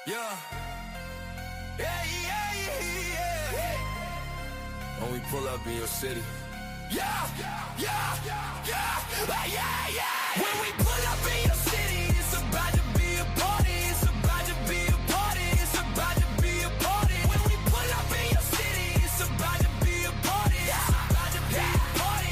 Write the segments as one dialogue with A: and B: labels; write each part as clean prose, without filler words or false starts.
A: Yeah. Yeah, yeah, yeah, yeah. When we pull up in your city. Yeah, yeah, yeah, yeah, yeah. When we pull up in your city, it's about to be a party. It's about to be a party. It's about to be a party. When we pull up in your city, it's about to be a party. It's about to be a party.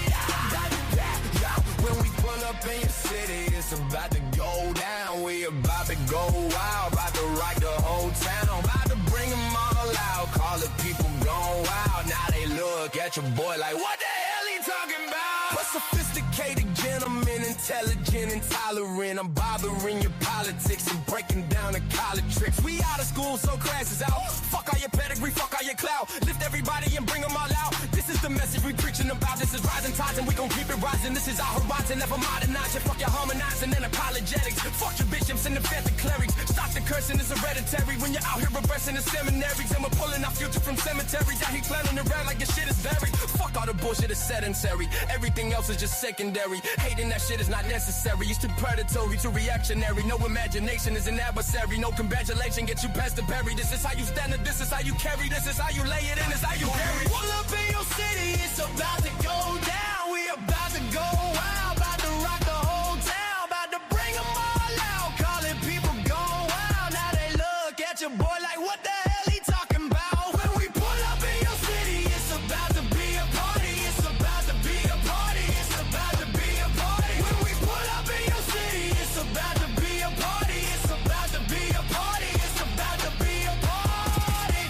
A: Yeah. When we pull up in your city, it's about to go down. We about to go wild, about to rock the whole town, about to bring them all out. Call the people gone wild. Now they look at your boy like, what the hell he talking about? A sophisticated gentleman, intelligent and tolerant. I'm bothering your politics and breaking down the college tricks. We out of school, so class is out. Fuck all your pedigree, fuck all your clout. Lift everybody and bring them all out. This is the message we preaching about. This is rising tides and we gon' keep it rising. This is our horizon, never modernize it. Fuck your harmonizing and apologetics. Fuck your bishops and the fed clerics. Stop the cursing, it's hereditary. When you're out here reversing the seminaries and we're pulling our future from cemeteries. Out here clowning around like your shit is buried. Fuck all the bullshit is sedentary. Everything else is just secondary. Hating that shit is not necessary. It's too predatory, too reactionary. No imagination is an adversary. No congratulation gets you past the berry. This is how you stand it, this is how you carry. This is how you lay it in, this is how you carry. Pull up in your city, it's about to go down. We about to go wild, about to rock the whole town, about to bring them all out. Calling people gone wild. Now they look at your boy like, what the hell he talking about? When we pull up in your city, it's about to be a party. It's about to be a party. It's about to be a party. When we pull up in your city, it's about to be a party. It's about to be a party. It's about to be a party.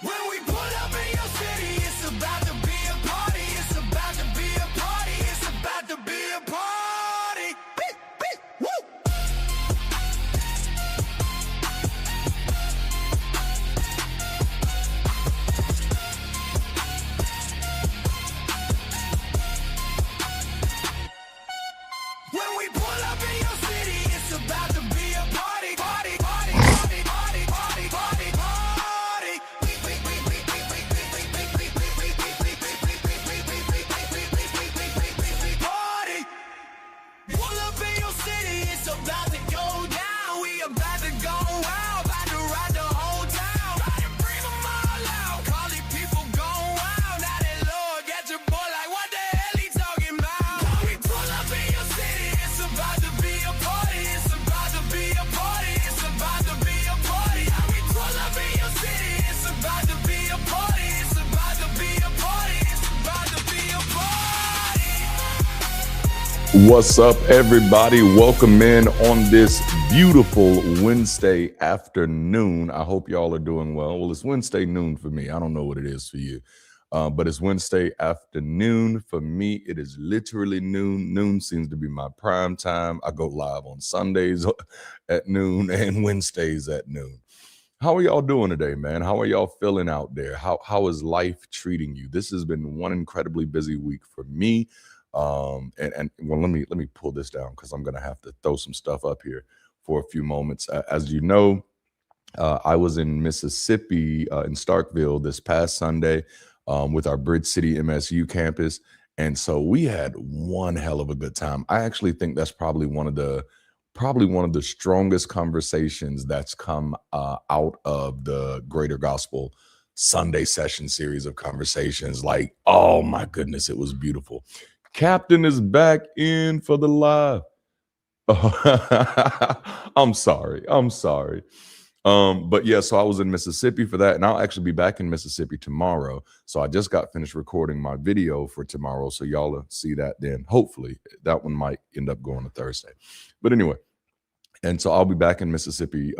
A: When we pull up in your city, it's about to be a party. It's about to be a party. It's about to be a party. Woo! When we pull up in your city, it's about to be a party, party, party, party, party, party, party, party. Party. Pull up in your city, it's about to go down. We about to go wild, about to ride the whole town, about to bring them all out. Call these people gone wild. Now they look at your boy like, what the hell he talking about? When we pull up in your city, it's about to be a party. It's about to be a party. It's about to be a party. When we pull up in your city, it's about to be a party. It's about to be a party. It's about to be a party.
B: What's up, everybody? Welcome in on this beautiful Wednesday afternoon. I hope y'all are doing well. Well, it's Wednesday noon for me. I don't know what it is for you, but it's Wednesday afternoon. For me, it is literally noon. Noon seems to be my prime time. I go live on Sundays at noon and Wednesdays at noon. How are y'all doing today, man? How are y'all feeling out there? How is life treating you? This has been one incredibly busy week for me. Well, let me pull this down because I'm gonna have to throw some stuff up here for a few moments. As you know, I was in Mississippi in Starkville this past Sunday with our Bridge City MSU campus, and so we had one hell of a good time. I actually think that's probably one of the strongest conversations that's come out of the Greater Gospel Sunday session series of conversations. Like, oh my goodness, it was beautiful. Captain is back in for the live. I'm sorry. But yeah, so I was in Mississippi for that, and I'll actually be back in Mississippi tomorrow. So I just got finished recording my video for tomorrow, so y'all will see that then. Hopefully, that one might end up going to Thursday. But anyway, and so I'll be back in Mississippi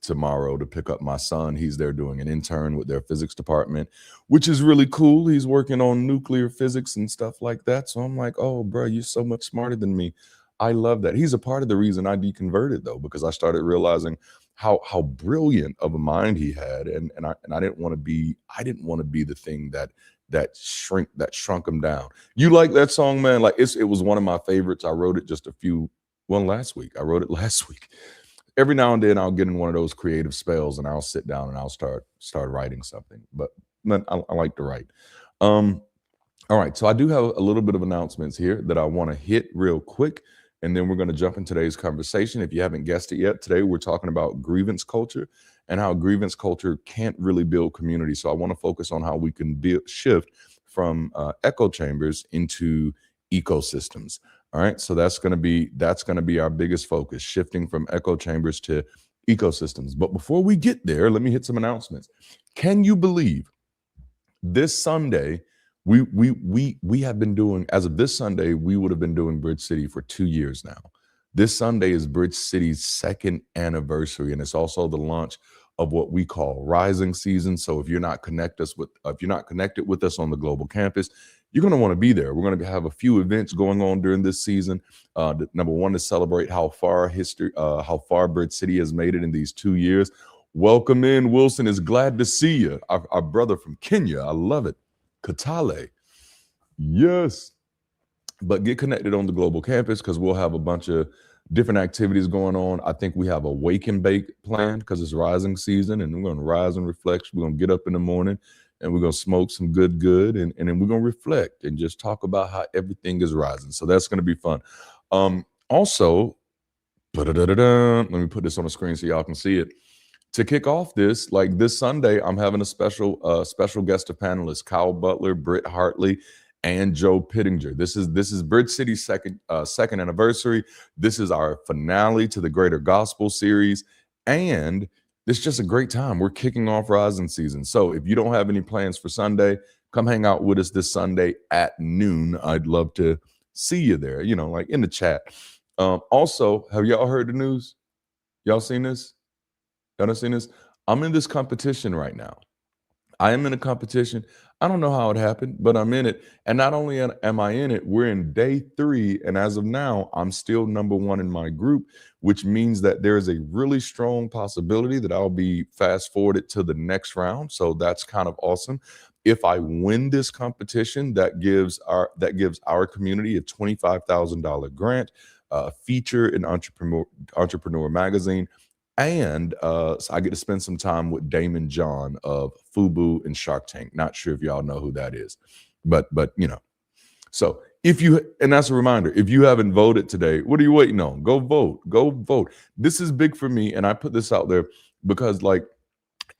B: tomorrow to pick up my son. He's there doing an intern with their physics department, which is really cool. He's working on nuclear physics and stuff like that. So I'm like, oh, bro, you're so much smarter than me. I love that. He's a part of the reason I deconverted, though, because I started realizing how brilliant of a mind he had, and I didn't want to be the thing that shrunk him down. You like that song, man? Like it was one of my favorites. I wrote it last week. I wrote it last week. Every now and then I'll get in one of those creative spells and I'll sit down and I'll start writing something. But I like to write. All right, so I do have a little bit of announcements here that I want to hit real quick, and then we're going to jump into today's conversation. If you haven't guessed it yet, today we're talking about grievance culture and how grievance culture can't really build community. So I want to focus on how we can shift from echo chambers into ecosystems. All right, so that's going to be our biggest focus, shifting from echo chambers to ecosystems. But before we get there, let me hit some announcements. Can you believe this Sunday we have been doing, as of this Sunday, we would have been doing Bridge City for 2 years now. This Sunday is Bridge City's 2nd anniversary, and it's also the launch of what we call Rising Season. So if you're not connected with us on the global campus, you're going to want to be there. We're going to have a few events going on during this season. Number one, to celebrate how far Bridge City has made it in these 2 years. Welcome in, Wilson. Is glad to see you. Our brother from Kenya. I love it. Katale. Yes. But get connected on the global campus because we'll have a bunch of different activities going on. I think we have a wake and bake planned because it's rising season, and we're going to rise and reflect. We're going to get up in the morning and we're going to smoke some good, and then we're going to reflect and just talk about how everything is rising. So that's going to be fun. Also, let me put this on the screen so y'all can see it. To kick off this, like this Sunday, I'm having a special guest of panelists, Kyle Butler, Britt Hartley, and Joe Pittinger. This is Bridge City's second anniversary. This is our finale to the Greater Gospel series, and it's just a great time. We're kicking off Rising Season. So if you don't have any plans for Sunday, come hang out with us this Sunday at noon. I'd love to see you there, like in the chat. Also, have y'all heard the news? Y'all seen this? Y'all seen this? I'm in this competition right now. I am in a competition. I don't know how it happened, but I'm in it. And not only am I in it, we're in day 3. And as of now, I'm still number 1 in my group, which means that there is a really strong possibility that I'll be fast forwarded to the next round. So that's kind of awesome. If I win this competition, that gives our community a $25,000 grant, feature in Entrepreneur Magazine. And so I get to spend some time with Damon John of Fubu and Shark Tank. Not sure if y'all know who that is, but So and that's a reminder, if you haven't voted today, what are you waiting on? Go vote. This is big for me, and I put this out there because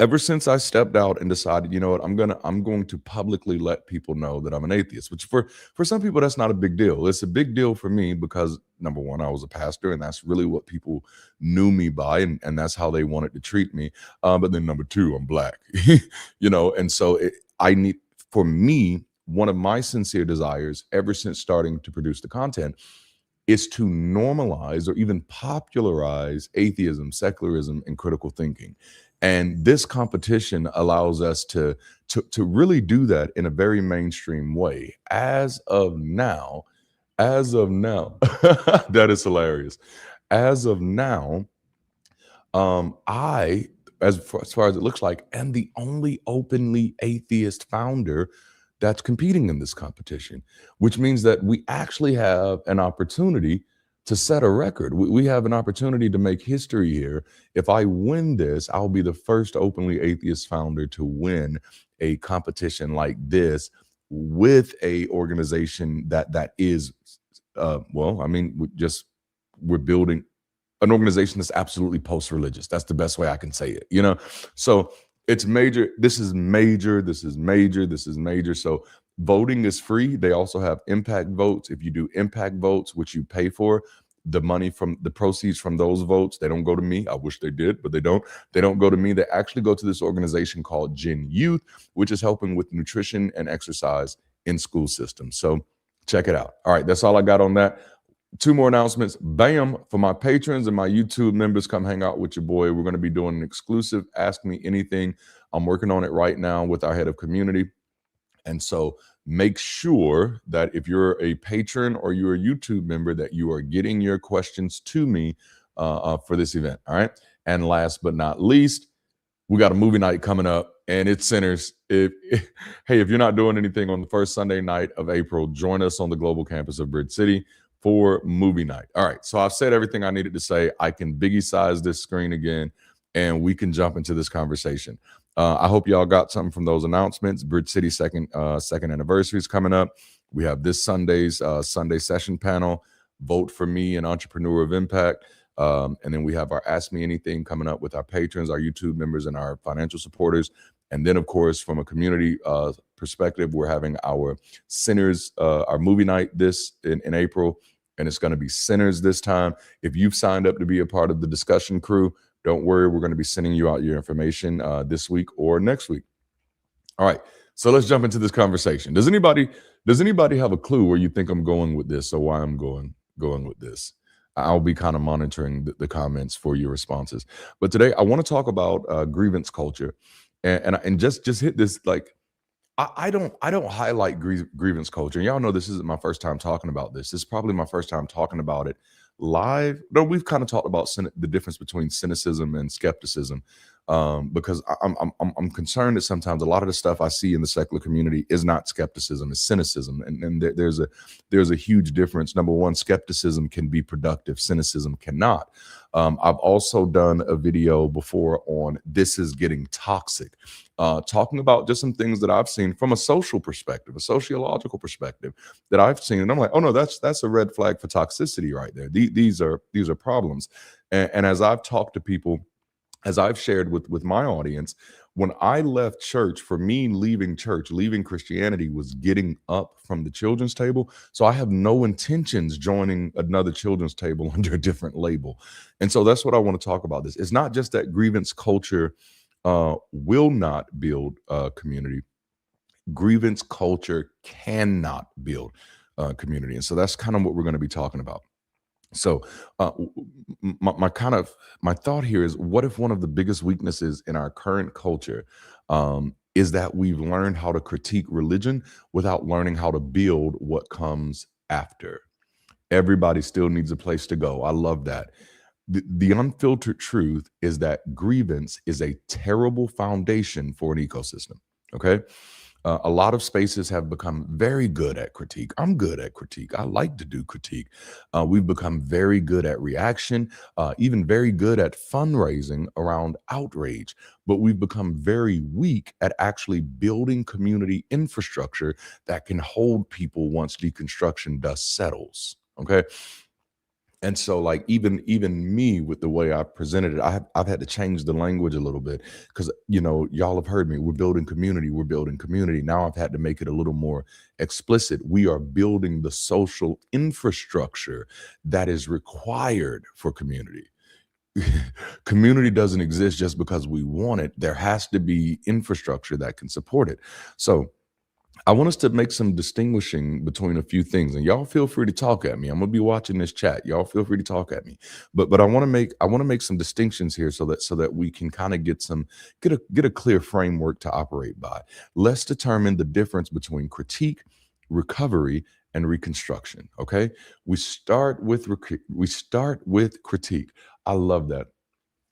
B: ever since I stepped out and decided, you know what, I'm going to publicly let people know that I'm an atheist, which for some people, that's not a big deal. It's a big deal for me because, number one, I was a pastor, and that's really what people knew me by, and that's how they wanted to treat me. But then number 2, I'm Black, and so for me, one of my sincere desires ever since starting to produce the content is to normalize or even popularize atheism, secularism, and critical thinking. And this competition allows us to really do that in a very mainstream way. As of now, that is hilarious. As of now, I, as far as it looks like, am the only openly atheist founder that's competing in this competition, which means that we actually have an opportunity to set a record. We have an opportunity to make history here. If I win this, I'll be the first openly atheist founder to win a competition like this with a organization that is, we're building an organization that's absolutely post-religious. That's the best way I can say it, So it's major. This is major. So voting is free. They also have impact votes. If you do impact votes, which you pay for, the money from the proceeds from those votes, they don't go to me. I wish they did, but they don't. They don't go to me. They actually go to this organization called Gen Youth, which is helping with nutrition and exercise in school systems. So check it out. All right, that's all I got on that. 2 more announcements. Bam! For my patrons and my YouTube members, come hang out with your boy. We're going to be doing an exclusive Ask Me Anything. I'm working on it right now with our head of community. And so make sure that if you're a patron or you're a YouTube member, that you are getting your questions to me for this event. All right. And last but not least, we got a movie night coming up, and it centers. Hey, if you're not doing anything on the first Sunday night of April, join us on the global campus of Bridge City for movie night. All right. So I've said everything I needed to say. I can biggie size this screen again, and we can jump into this conversation. I hope y'all got something from those announcements. Bridge City second anniversary is coming up. We have this Sunday's Sunday session panel. Vote for Me, an Entrepreneur of Impact. And then we have our Ask Me Anything coming up with our patrons, our YouTube members, and our financial supporters. And then, of course, from a community perspective, we're having our Sinners, our movie night in April, and it's going to be Sinners this time. If you've signed up to be a part of the discussion crew, don't worry, we're going to be sending you out your information this week or next week. All right, so let's jump into this conversation. Does anybody have a clue where you think I'm going with this, or why I'm going with this? I'll be kind of monitoring the comments for your responses. But today I want to talk about grievance culture, and just hit this. Like, I don't highlight grievance culture. Y'all know this isn't my first time talking about this. This is probably my first time talking about it live. No, we've kind of talked about the difference between cynicism and skepticism, because I'm concerned that sometimes a lot of the stuff I see in the secular community is not skepticism, it's cynicism, and there's a huge difference. Number one, skepticism can be productive, cynicism cannot. I've also done a video before on This Is Getting Toxic, talking about just some things that I've seen from a social perspective, a sociological perspective that I've seen, and I'm like, oh no, that's a red flag for toxicity right there. These are problems, and as I've talked to people, as I've shared with my audience, when I left church, for me, leaving church, leaving Christianity was getting up from the children's table. So I have no intentions joining another children's table under a different label. And so that's what I want to talk about. This, it's not just that grievance culture will not build community. Grievance culture cannot build community. And so that's kind of what we're going to be talking about. So my thought here is, what if one of the biggest weaknesses in our current culture is that we've learned how to critique religion without learning how to build what comes after? Everybody still needs a place to go. I love that. The unfiltered truth is that grievance is a terrible foundation for an ecosystem. Okay. A lot of spaces have become very good at critique. I'm good at critique. I like to do critique. We've become very good at reaction, even very good at fundraising around outrage. But we've become very weak at actually building community infrastructure that can hold people once deconstruction dust settles. Okay. And so, like, even me, with the way I presented it, I've had to change the language a little bit, because y'all have heard me. We're building community. We're building community. Now I've had to make it a little more explicit. We are building the social infrastructure that is required for community. Community doesn't exist just because we want it. There has to be infrastructure that can support it. So I want us to make some distinguishing between a few things, and y'all feel free to talk at me. I'm gonna be watching this chat. Y'all feel free to talk at me, but I want to make some distinctions here so that we can kind of get a clear framework to operate by. Let's determine the difference between critique, recovery, and reconstruction. Okay, we start with critique. I love that.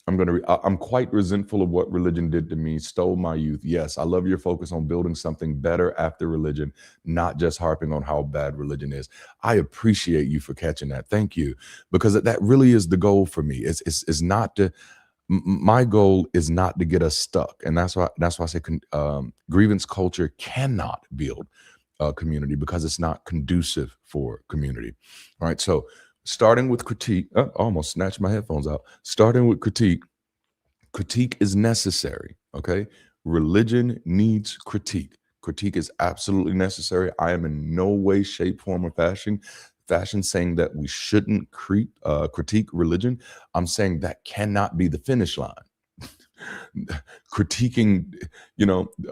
B: I'm quite resentful of what religion did to me, stole my youth. Yes, I love your focus on building something better after religion, not just harping on how bad religion is. I appreciate you for catching that. Thank you, because that really is the goal for me. It's not to. My goal is not to get us stuck, and that's why I say grievance culture cannot build community, because it's not conducive for community. All right, so. Starting with critique, I almost snatched my headphones out. Starting with critique is necessary, okay? Religion needs critique. Critique is absolutely necessary. I am in no way, shape, form, or fashion saying that we shouldn't critique religion. I'm saying that cannot be the finish line. Critiquing,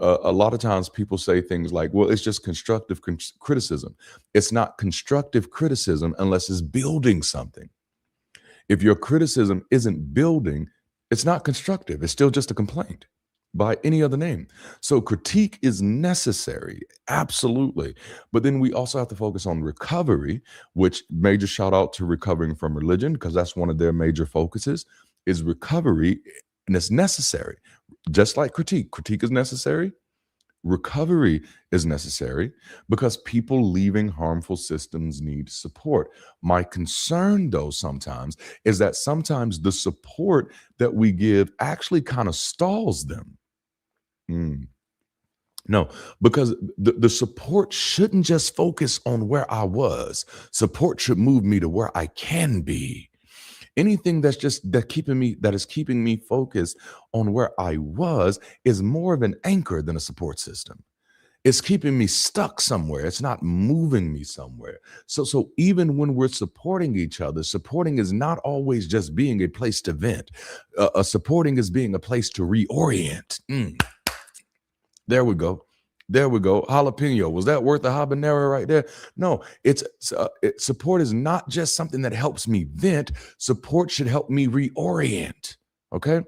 B: a lot of times people say things like, well, it's just constructive criticism. It's not constructive criticism unless it's building something. If your criticism isn't building, it's not constructive. It's still just a complaint by any other name. So critique is necessary, absolutely. But then we also have to focus on recovery, which, major shout out to Recovering from Religion, because that's one of their major focuses, is recovery. And it's necessary. Just like critique is necessary. Recovery is necessary, because people leaving harmful systems need support. My concern, though, sometimes is that sometimes the support that we give actually kind of stalls them. No, because the support shouldn't just focus on where I was. Support should move me to where I can be. Anything that is keeping me focused on where I was is more of an anchor than a support system. It's keeping me stuck somewhere. It's not moving me somewhere. So even when we're supporting each other, supporting is not always just being a place to vent. Supporting is being a place to reorient. There we go. There we go. Jalapeno. Was that worth a habanero right there? No, support is not just something that helps me vent. Support should help me reorient. Okay.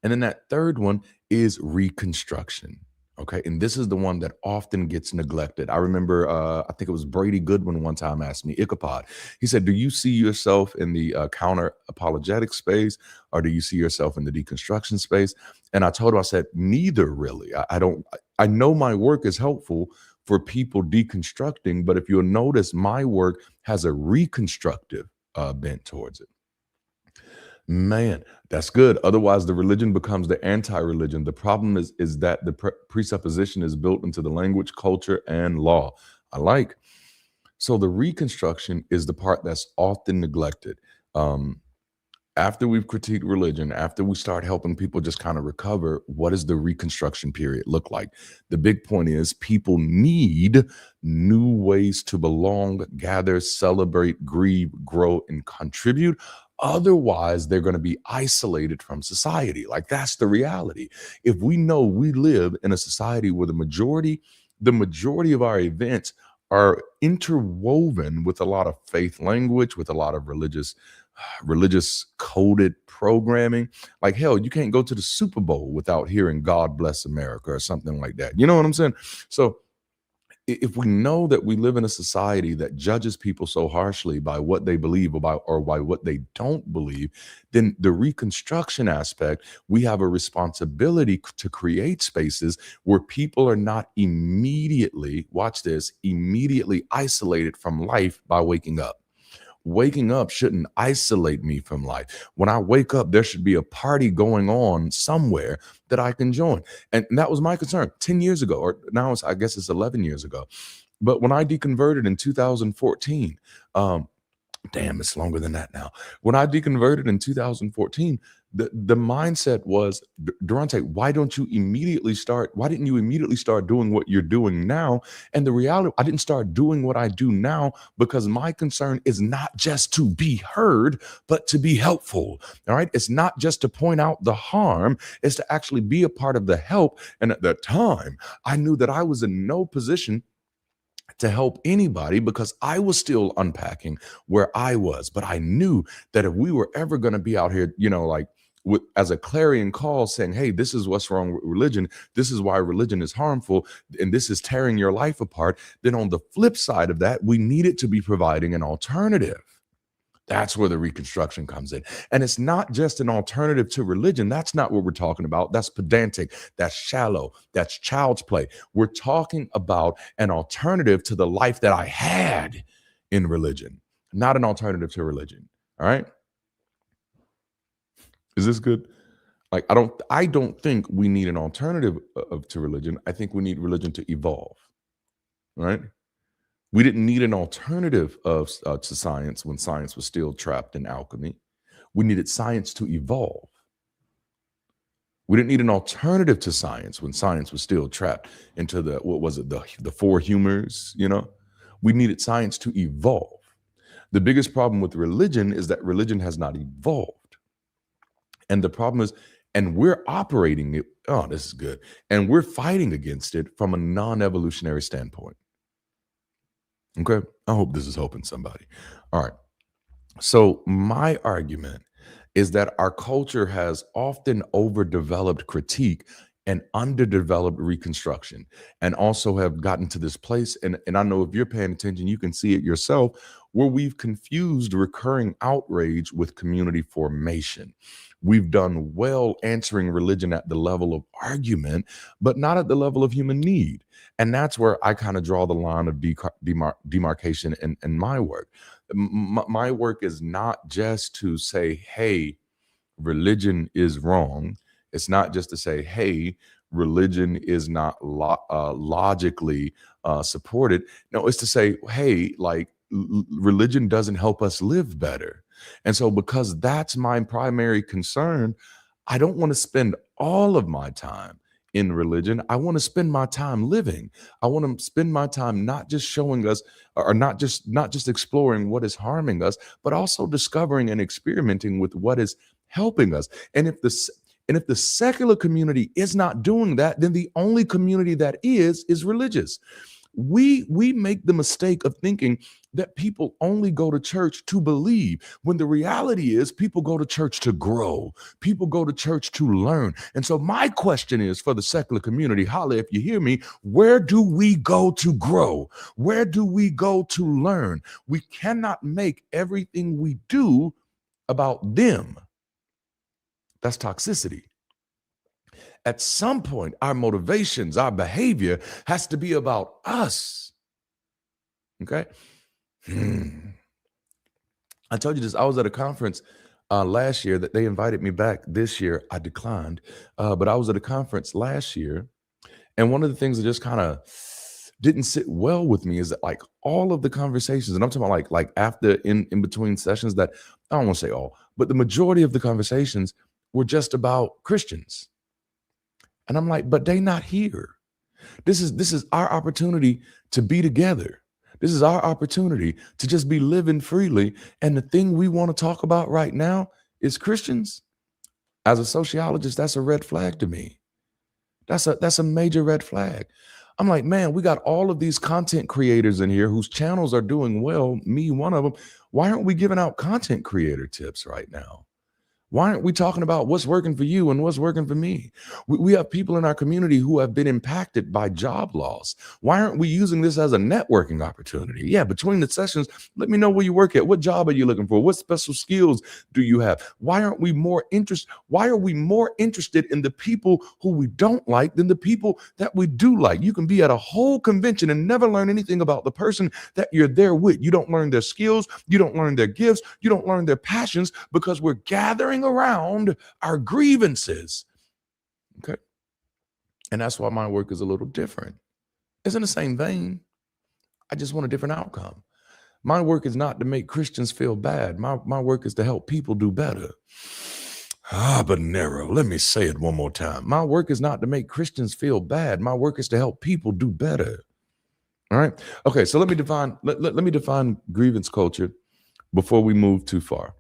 B: And then that third one is reconstruction. Okay. And this is the one that often gets neglected. I remember, I think it was Brady Goodwin one time asked me, Ichabod, he said, do you see yourself in the counter apologetic space, or do you see yourself in the deconstruction space? And I told him, I said, neither really. I don't, I know my work is helpful for people deconstructing, but if you'll notice, my work has a reconstructive bent towards it. Man, that's good. Otherwise, the religion becomes the anti-religion. The problem is that the presupposition is built into the language, culture, and law. I like. So the reconstruction is the part that's often neglected. Um, After we've critiqued religion, after we start helping people just kind of recover, what does the reconstruction period look like? The big point is people need new ways to belong, gather, celebrate, grieve, grow, and contribute. Otherwise, they're going to be isolated from society. Like, that's the reality. If we know we live in a society where the majority of our events are interwoven with a lot of faith language, with a lot of religious coded programming. Like, hell, you can't go to the Super Bowl without hearing God bless America or something like that. You know what I'm saying? So if we know that we live in a society that judges people so harshly by what they believe about or by what they don't believe, then the reconstruction aspect, we have a responsibility to create spaces where people are not immediately, watch this, immediately isolated from life by waking up. Waking up shouldn't isolate me from life. When I wake up, there should be a party going on somewhere that I can join. And that was my concern 10 years ago, or now I guess it's 11 years ago. But when I deconverted in 2014, damn, it's longer than that now. When I deconverted in 2014, the mindset was, Darante, why didn't you immediately start doing what you're doing now? And the reality, I didn't start doing what I do now because my concern is not just to be heard, but to be helpful. All right. It's not just to point out the harm, it's to actually be a part of the help. And at that time, I knew that I was in no position to help anybody because I was still unpacking where I was. But I knew that if we were ever going to be out here, like as a clarion call saying, hey, this is what's wrong with religion. This is why religion is harmful. And this is tearing your life apart. Then on the flip side of that, we needed to be providing an alternative. That's where the reconstruction comes in. And it's not just an alternative to religion. That's not what we're talking about. That's pedantic. That's shallow. That's child's play. We're talking about an alternative to the life that I had in religion, not an alternative to religion. All right. Is this good? Like, I don't think we need an alternative to religion. I think we need religion to evolve. Right. We didn't need an alternative to science when science was still trapped in alchemy. We needed science to evolve. We didn't need an alternative to science when science was still trapped into the four humors, We needed science to evolve. The biggest problem with religion is that religion has not evolved. And the problem is, and we're operating it, oh, this is good. And we're fighting against it from a non-evolutionary standpoint. Okay, I hope this is helping somebody. All right. So my argument is that our culture has often overdeveloped critique and underdeveloped reconstruction, and also have gotten to this place. And I know if you're paying attention, you can see it yourself, where we've confused recurring outrage with community formation. We've done well answering religion at the level of argument, but not at the level of human need. And that's where I kind of draw the line of demarcation in my work. My work is not just to say, hey, religion is wrong. It's not just to say, hey, religion is not logically supported. No, it's to say, hey, like religion doesn't help us live better. And so because that's my primary concern, I don't want to spend all of my time in religion. I want to spend my time living. I want to spend my time not just showing us, or not just exploring what is harming us, but also discovering and experimenting with what is helping us. And if the secular community is not doing that, then the only community that is religious. We make the mistake of thinking that people only go to church to believe, when the reality is people go to church to grow. People go to church to learn. And so my question is, for the secular community, holla if you hear me, where do we go to grow? Where do we go to learn? We cannot make everything we do about them. That's toxicity. At some point, our motivations, our behavior has to be about us. Okay? I told you this. I was at a conference last year that they invited me back. This year, I declined. But I was at a conference last year. And one of the things that just kind of didn't sit well with me is that, like, all of the conversations, and I'm talking about like after in between sessions, that I don't want to say all, but the majority of the conversations were just about Christians. And I'm like, but they not here. This is our opportunity to be together. This is our opportunity to just be living freely. And the thing we want to talk about right now is Christians. As a sociologist, that's a red flag to me. That's a major red flag. I'm like, man, we got all of these content creators in here whose channels are doing well, me one of them. Why aren't we giving out content creator tips right now? Why aren't we talking about what's working for you and what's working for me? We have people in our community who have been impacted by job loss. Why aren't we using this as a networking opportunity? Yeah, between the sessions, let me know where you work at. What job are you looking for? What special skills do you have? Why are we more interested in the people who we don't like than the people that we do like? You can be at a whole convention and never learn anything about the person that you're there with. You don't learn their skills. You don't learn their gifts. You don't learn their passions, because we're gathering around our grievances. Okay. And that's why my work is a little different. It's in the same vein. I just want a different outcome. My work is not to make Christians feel bad. My work is to help people do better. But narrow. Let me say it one more time. My work is not to make Christians feel bad. My work is to help people do better. All right. Okay. So let me define grievance culture before we move too far.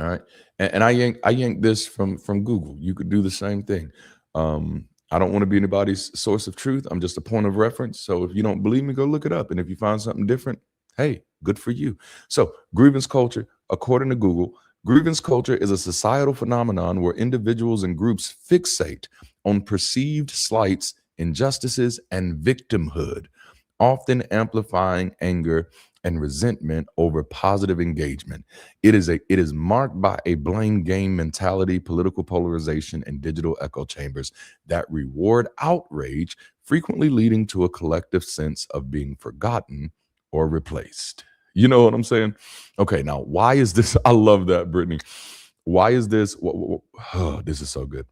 B: All right. And I yanked this from Google. You could do the same thing. I don't want to be anybody's source of truth. I'm just a point of reference. So if you don't believe me, go look it up. And if you find something different, hey, good for you. So grievance culture, according to Google, grievance culture is a societal phenomenon where individuals and groups fixate on perceived slights, injustices, and victimhood, often amplifying anger and resentment over positive engagement. It is marked by a blame game mentality, political polarization, and digital echo chambers that reward outrage, frequently leading to a collective sense of being forgotten or replaced. You know what I'm saying? Okay, now why is this? I love that, Brittany. Why is this? This is so good.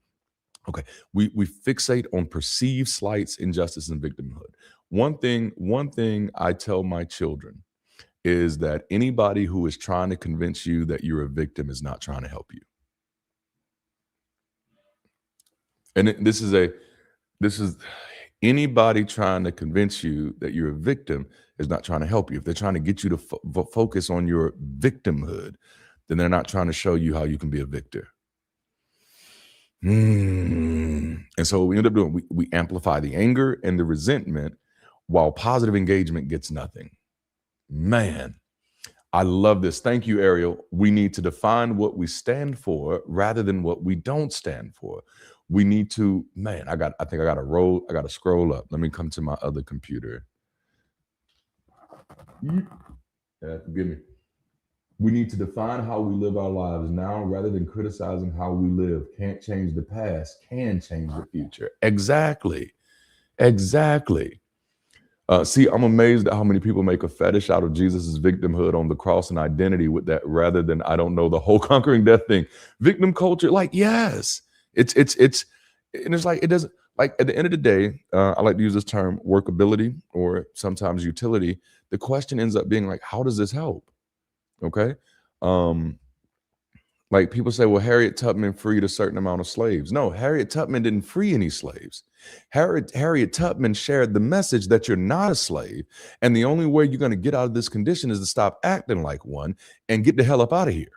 B: Okay, we fixate on perceived slights, injustice, and victimhood. One thing I tell my children is that anybody who is trying to convince you that you're a victim is not trying to help you. And this is anybody trying to convince you that you're a victim is not trying to help you. If they're trying to get you to focus on your victimhood, then they're not trying to show you how you can be a victor. And so what we end up doing, we amplify the anger and the resentment while positive engagement gets nothing. Man, I love this. Thank you, Ariel. We need to define what we stand for rather than what we don't stand for. We need to, man, I got to scroll up. Let me come to my other computer. Forgive me. We need to define how we live our lives now rather than criticizing how we live. Can't change the past, can change the future. Exactly. See, I'm amazed at how many people make a fetish out of Jesus's victimhood on the cross and identity with that, rather than, I don't know, the whole conquering death thing. Victim culture, like, yes, it's and it's like, it doesn't. Like at the end of the day, I like to use this term workability or sometimes utility. The question ends up being like, how does this help? Okay. Um, like people say, well, Harriet Tubman freed a certain amount of slaves. No, Harriet Tubman didn't free any slaves. Harriet Tubman shared the message that you're not a slave. And the only way you're going to get out of this condition is to stop acting like one and get the hell up out of here.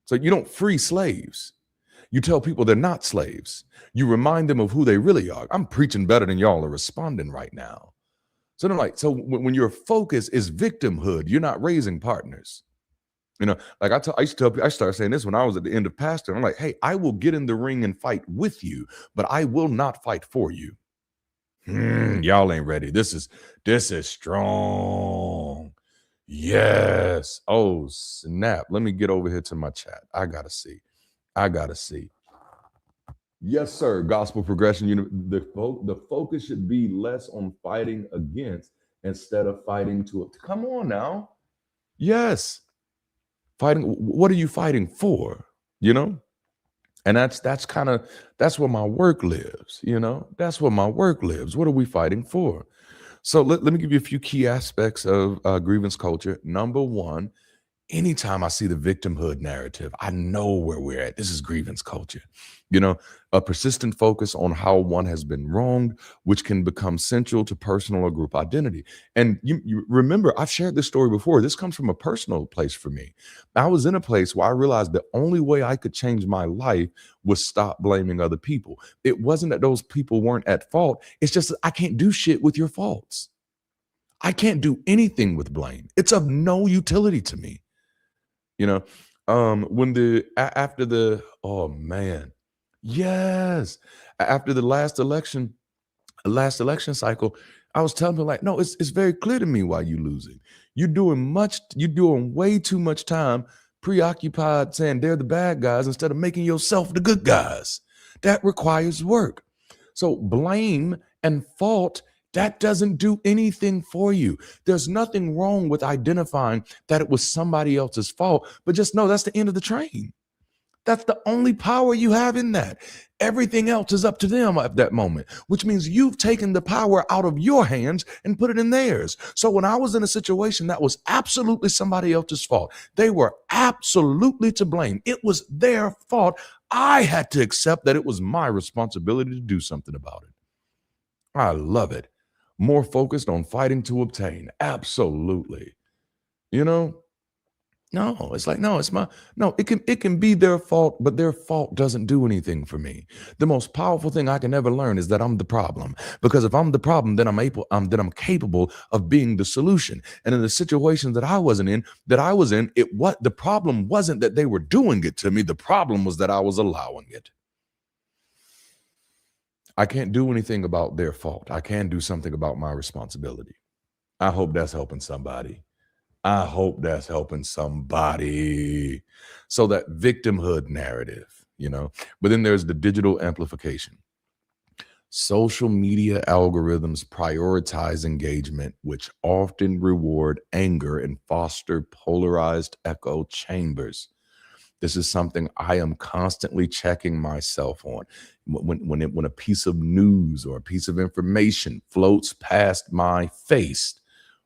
B: So you don't free slaves. You tell people they're not slaves. You remind them of who they really are. I'm preaching better than y'all are responding right now. So they're like, so when your focus is victimhood, you're not raising partners. You know, like I used to tell people, I started saying this when I was at the end of pastor. I'm like, hey, I will get in the ring and fight with you, but I will not fight for you. Y'all ain't ready. This is strong. Yes. Oh, snap. Let me get over here to my chat. I gotta see. Yes, sir. Gospel progression. The focus should be less on fighting against instead of fighting to. Come on now. Yes. Fighting. What are you fighting for? You know. And that's where my work lives. You know. That's where my work lives. What are we fighting for? So let me give you a few key aspects of grievance culture. Number one, anytime I see the victimhood narrative, I know where we're at. This is grievance culture. You know, a persistent focus on how one has been wronged, which can become central to personal or group identity. And you remember, I've shared this story before. This comes from a personal place for me. I was in a place where I realized the only way I could change my life was stop blaming other people. It wasn't that those people weren't at fault. It's just that I can't do shit with your faults. I can't do anything with blame. It's of no utility to me. You know, when after the oh man, yes, after the last election cycle, I was telling them like, no, it's very clear to me why you losing. You're doing way too much time preoccupied saying they're the bad guys instead of making yourself the good guys. That requires work. So blame and fault, that doesn't do anything for you. There's nothing wrong with identifying that it was somebody else's fault, but just know that's the end of the train. That's the only power you have in that. Everything else is up to them at that moment, which means you've taken the power out of your hands and put it in theirs. So when I was in a situation that was absolutely somebody else's fault, they were absolutely to blame. It was their fault. I had to accept that it was my responsibility to do something about it. I love it. More focused on fighting to obtain. Absolutely. You know, no, it's like, no, it can be their fault, but their fault doesn't do anything for me. The most powerful thing I can ever learn is that I'm the problem. Because if I'm the problem, then I'm capable of being the solution. And in the situation that I was in, the problem wasn't that they were doing it to me. The problem was that I was allowing it. I can't do anything about their fault. I can do something about my responsibility. I hope that's helping somebody. So that victimhood narrative, you know, but then there's the digital amplification. Social media algorithms prioritize engagement, which often reward anger and foster polarized echo chambers. This is something I am constantly checking myself on. When a piece of news or a piece of information floats past my face,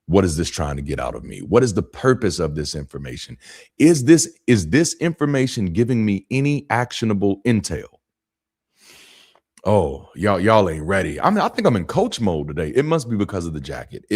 B: what is this trying to get out of me? What is the purpose of this information? Is this information giving me any actionable intel? Oh, y'all ain't ready. I think I'm in coach mode today. It must be because of the jacket.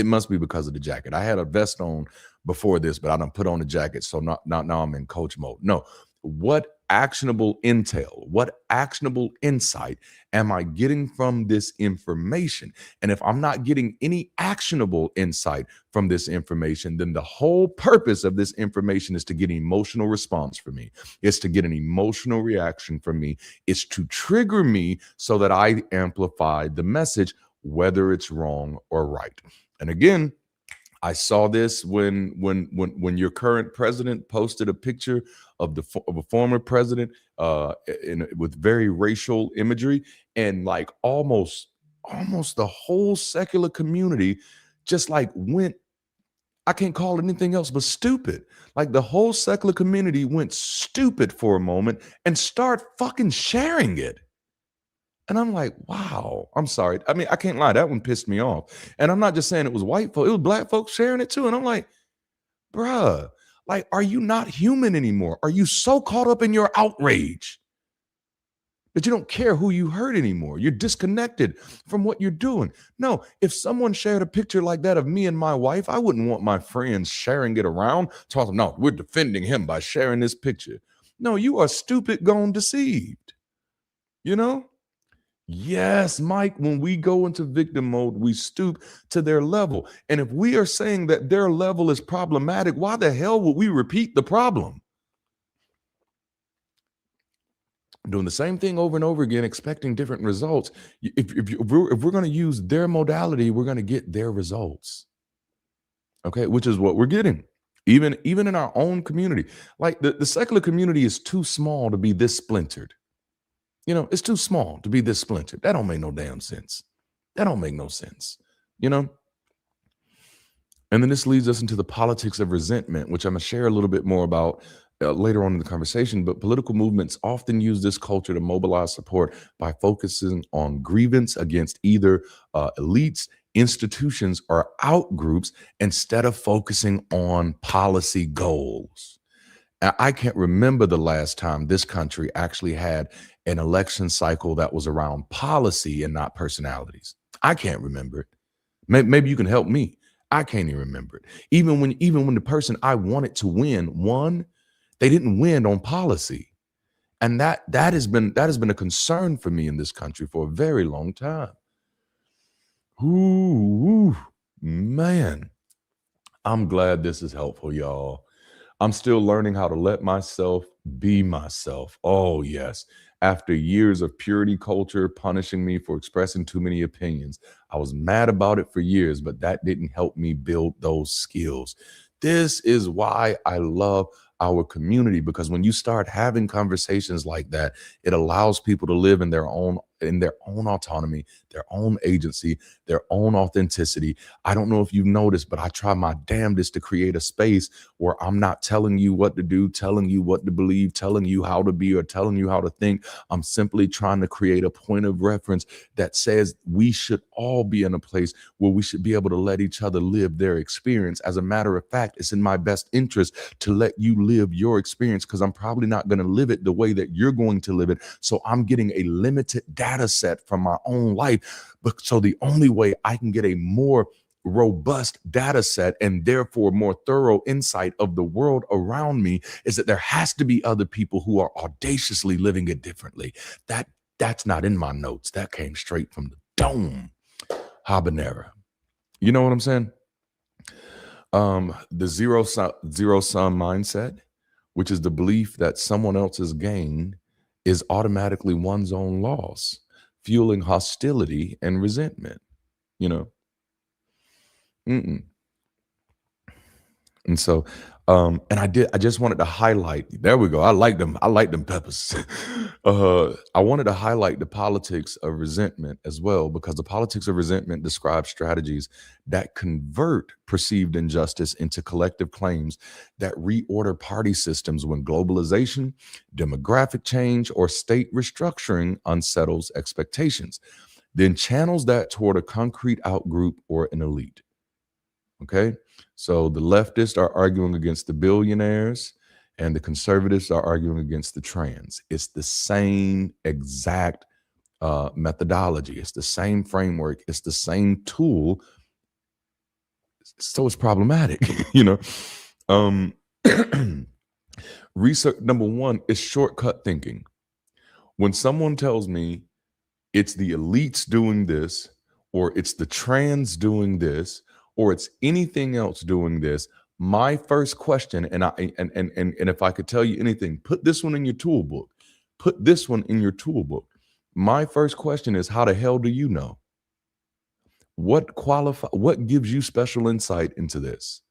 B: I had a vest on before this, but I don't put on the jacket. So now I'm in coach mode. No, what actionable intel, what actionable insight am I getting from this information? And if I'm not getting any actionable insight from this information, then the whole purpose of this information is to get an emotional response from me. It's to get an emotional reaction from me. It's to trigger me so that I amplify the message, whether it's wrong or right. And again, I saw this when your current president posted a picture of a former president with very racial imagery, and like almost the whole secular community just like went, I can't call it anything else but stupid. Like the whole secular community went stupid for a moment and start fucking sharing it. And I'm like, wow, I'm sorry. I mean, I can't lie. That one pissed me off. And I'm not just saying it was white folks, it was black folks sharing it too. And I'm like, bruh, like, are you not human anymore? Are you so caught up in your outrage that you don't care who you hurt anymore? You're disconnected from what you're doing. No, if someone shared a picture like that of me and my wife, I wouldn't want my friends sharing it around, talking, no, we're defending him by sharing this picture. No, you are stupid, gone deceived. You know? Yes, Mike, when we go into victim mode, we stoop to their level. And if we are saying that their level is problematic, why the hell would we repeat the problem? Doing the same thing over and over again, expecting different results. If we're going to use their modality, we're going to get their results. Okay, which is what we're getting. Even in our own community. Like the secular community is too small to be this splintered. You know, it's too small to be this splintered. That don't make no damn sense. That don't make no sense. You know? And then this leads us into the politics of resentment, which I'm going to share a little bit more about later on in the conversation. But political movements often use this culture to mobilize support by focusing on grievance against either elites, institutions, or outgroups instead of focusing on policy goals. I can't remember the last time this country actually had an election cycle that was around policy and not personalities. I can't remember it. Maybe you can help me. I can't even remember it. Even when the person I wanted to win won, they didn't win on policy. And that has been a concern for me in this country for a very long time. Ooh, man. I'm glad this is helpful, y'all. I'm still learning how to let myself be myself. Oh, yes. After years of purity culture punishing me for expressing too many opinions, I was mad about it for years, but that didn't help me build those skills. This is why I love our community, because when you start having conversations like that, it allows people to live in their own autonomy, their own agency, their own authenticity. I don't know if you've noticed, but I try my damnedest to create a space where I'm not telling you what to do, telling you what to believe, telling you how to be, or telling you how to think. I'm simply trying to create a point of reference that says we should all be in a place where we should be able to let each other live their experience. As a matter of fact, it's in my best interest to let you live your experience, because I'm probably not going to live it the way that you're going to live it. So I'm getting a limited data set from my own life. But so the only way I can get a more robust data set and therefore more thorough insight of the world around me is that there has to be other people who are audaciously living it differently. That's not in my notes. That came straight from the dome. Habanera. You know what I'm saying? The zero sum mindset, which is the belief that someone else's gain is automatically one's own loss, fueling hostility and resentment, you know? Mm-mm. And so, and I just wanted to highlight, there we go. I like them peppers. I wanted to highlight the politics of resentment as well, because the politics of resentment describes strategies that convert perceived injustice into collective claims that reorder party systems when globalization, demographic change, or state restructuring unsettles expectations, then channels that toward a concrete outgroup or an elite. Okay. So the leftists are arguing against the billionaires and the conservatives are arguing against the trans. It's the same exact methodology. It's the same framework. It's the same tool. So it's problematic, you know. Research number one is shortcut thinking. When someone tells me it's the elites doing this, or it's the trans doing this, or it's anything else doing this, my first question, and if I could tell you anything, put this one in your toolbook. Put this one in your toolbook. My first question is, how the hell do you know? What gives you special insight into this?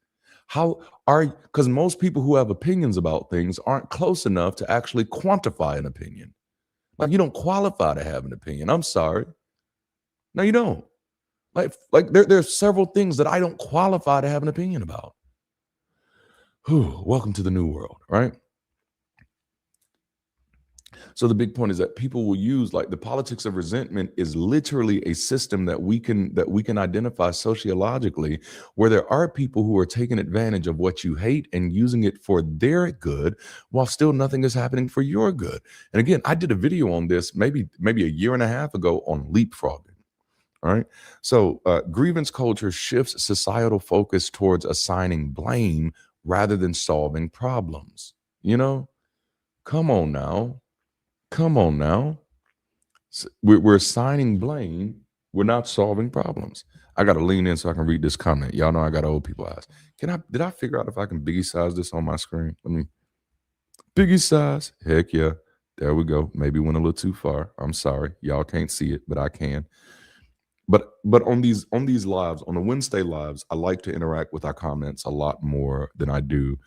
B: Because most people who have opinions about things aren't close enough to actually quantify an opinion. Like, you don't qualify to have an opinion. I'm sorry. No, you don't. Like there's several things that I don't qualify to have an opinion about. Welcome to the new world, right? So the big point is that people will use, like, the politics of resentment is literally a system that we can identify sociologically, where there are people who are taking advantage of what you hate and using it for their good, while still nothing is happening for your good. And again, I did a video on this maybe a year and a half ago on leapfrogging. All right. So grievance culture shifts societal focus towards assigning blame rather than solving problems. You know, come on now. Come on now. We're assigning blame. We're not solving problems. I got to lean in so I can read this comment. Y'all know I got old people eyes. Did I figure out if I can biggie size this on my screen? Let me biggie size. Heck yeah. There we go. Maybe went a little too far. I'm sorry. Y'all can't see it, but I can. But on these lives, on the Wednesday lives, I like to interact with our comments a lot more than I do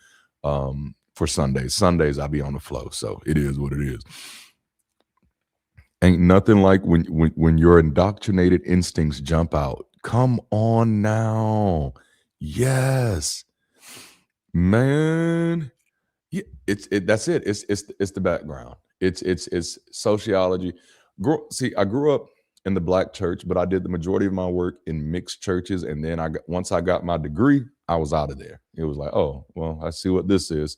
B: for Sundays. Sundays I be on the flow, so it is what it is. Ain't nothing like when your indoctrinated instincts jump out. Come on now. Yes. Man. Yeah, that's it. It's the background. It's sociology. See, I grew up in the Black church, but I did the majority of my work in mixed churches. And then once I got my degree, I was out of there. It was like, oh, well, I see what this is.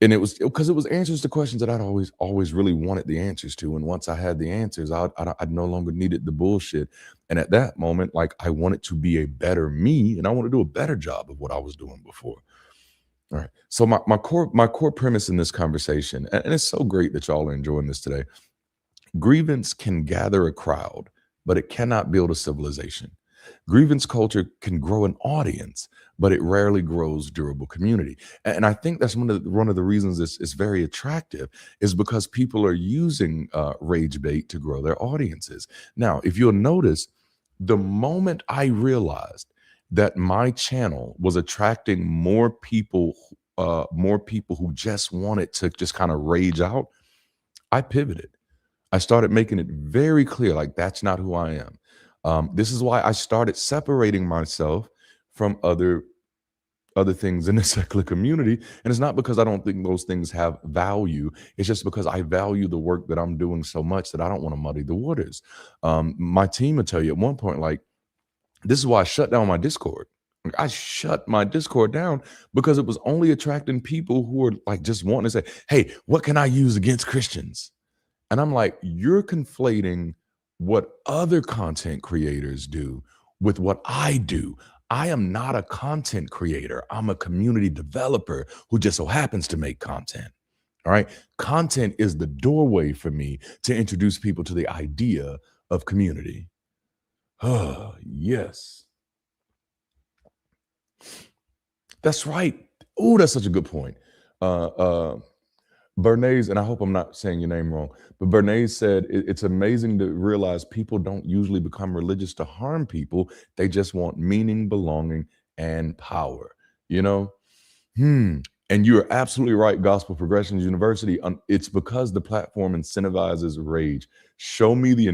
B: And it was because it was answers to questions that I'd always really wanted the answers to. And once I had the answers, I no longer needed the bullshit. And at that moment, like, I wanted to be a better me, and I want to do a better job of what I was doing before. All right. So my core premise in this conversation, and it's so great that y'all are enjoying this today. Grievance can gather a crowd, but it cannot build a civilization. Grievance culture can grow an audience, but it rarely grows durable community. And I think that's one of the reasons it's very attractive, is because people are using rage bait to grow their audiences. Now, if you'll notice, the moment I realized that my channel was attracting more people who just wanted to just kind of rage out, I pivoted. I started making it very clear, like, that's not who I am. This is why I started separating myself from other things in the secular community. And it's not because I don't think those things have value. It's just because I value the work that I'm doing so much that I don't want to muddy the waters. My team will tell you at one point, like, this is why I shut down my Discord. Like, I shut my Discord down because it was only attracting people who were like just wanting to say, hey, what can I use against Christians? And I'm like, you're conflating what other content creators do with what I do. I am not a content creator. I'm a community developer who just so happens to make content. All right. Content is the doorway for me to introduce people to the idea of community. Oh, yes. That's right. Oh, that's such a good point. Bernays, and I hope I'm not saying your name wrong, but Bernays said it's amazing to realize people don't usually become religious to harm people. They just want meaning, belonging, and power. You know? And you're absolutely right, Gospel Progressions University. It's because the platform incentivizes rage. Show me the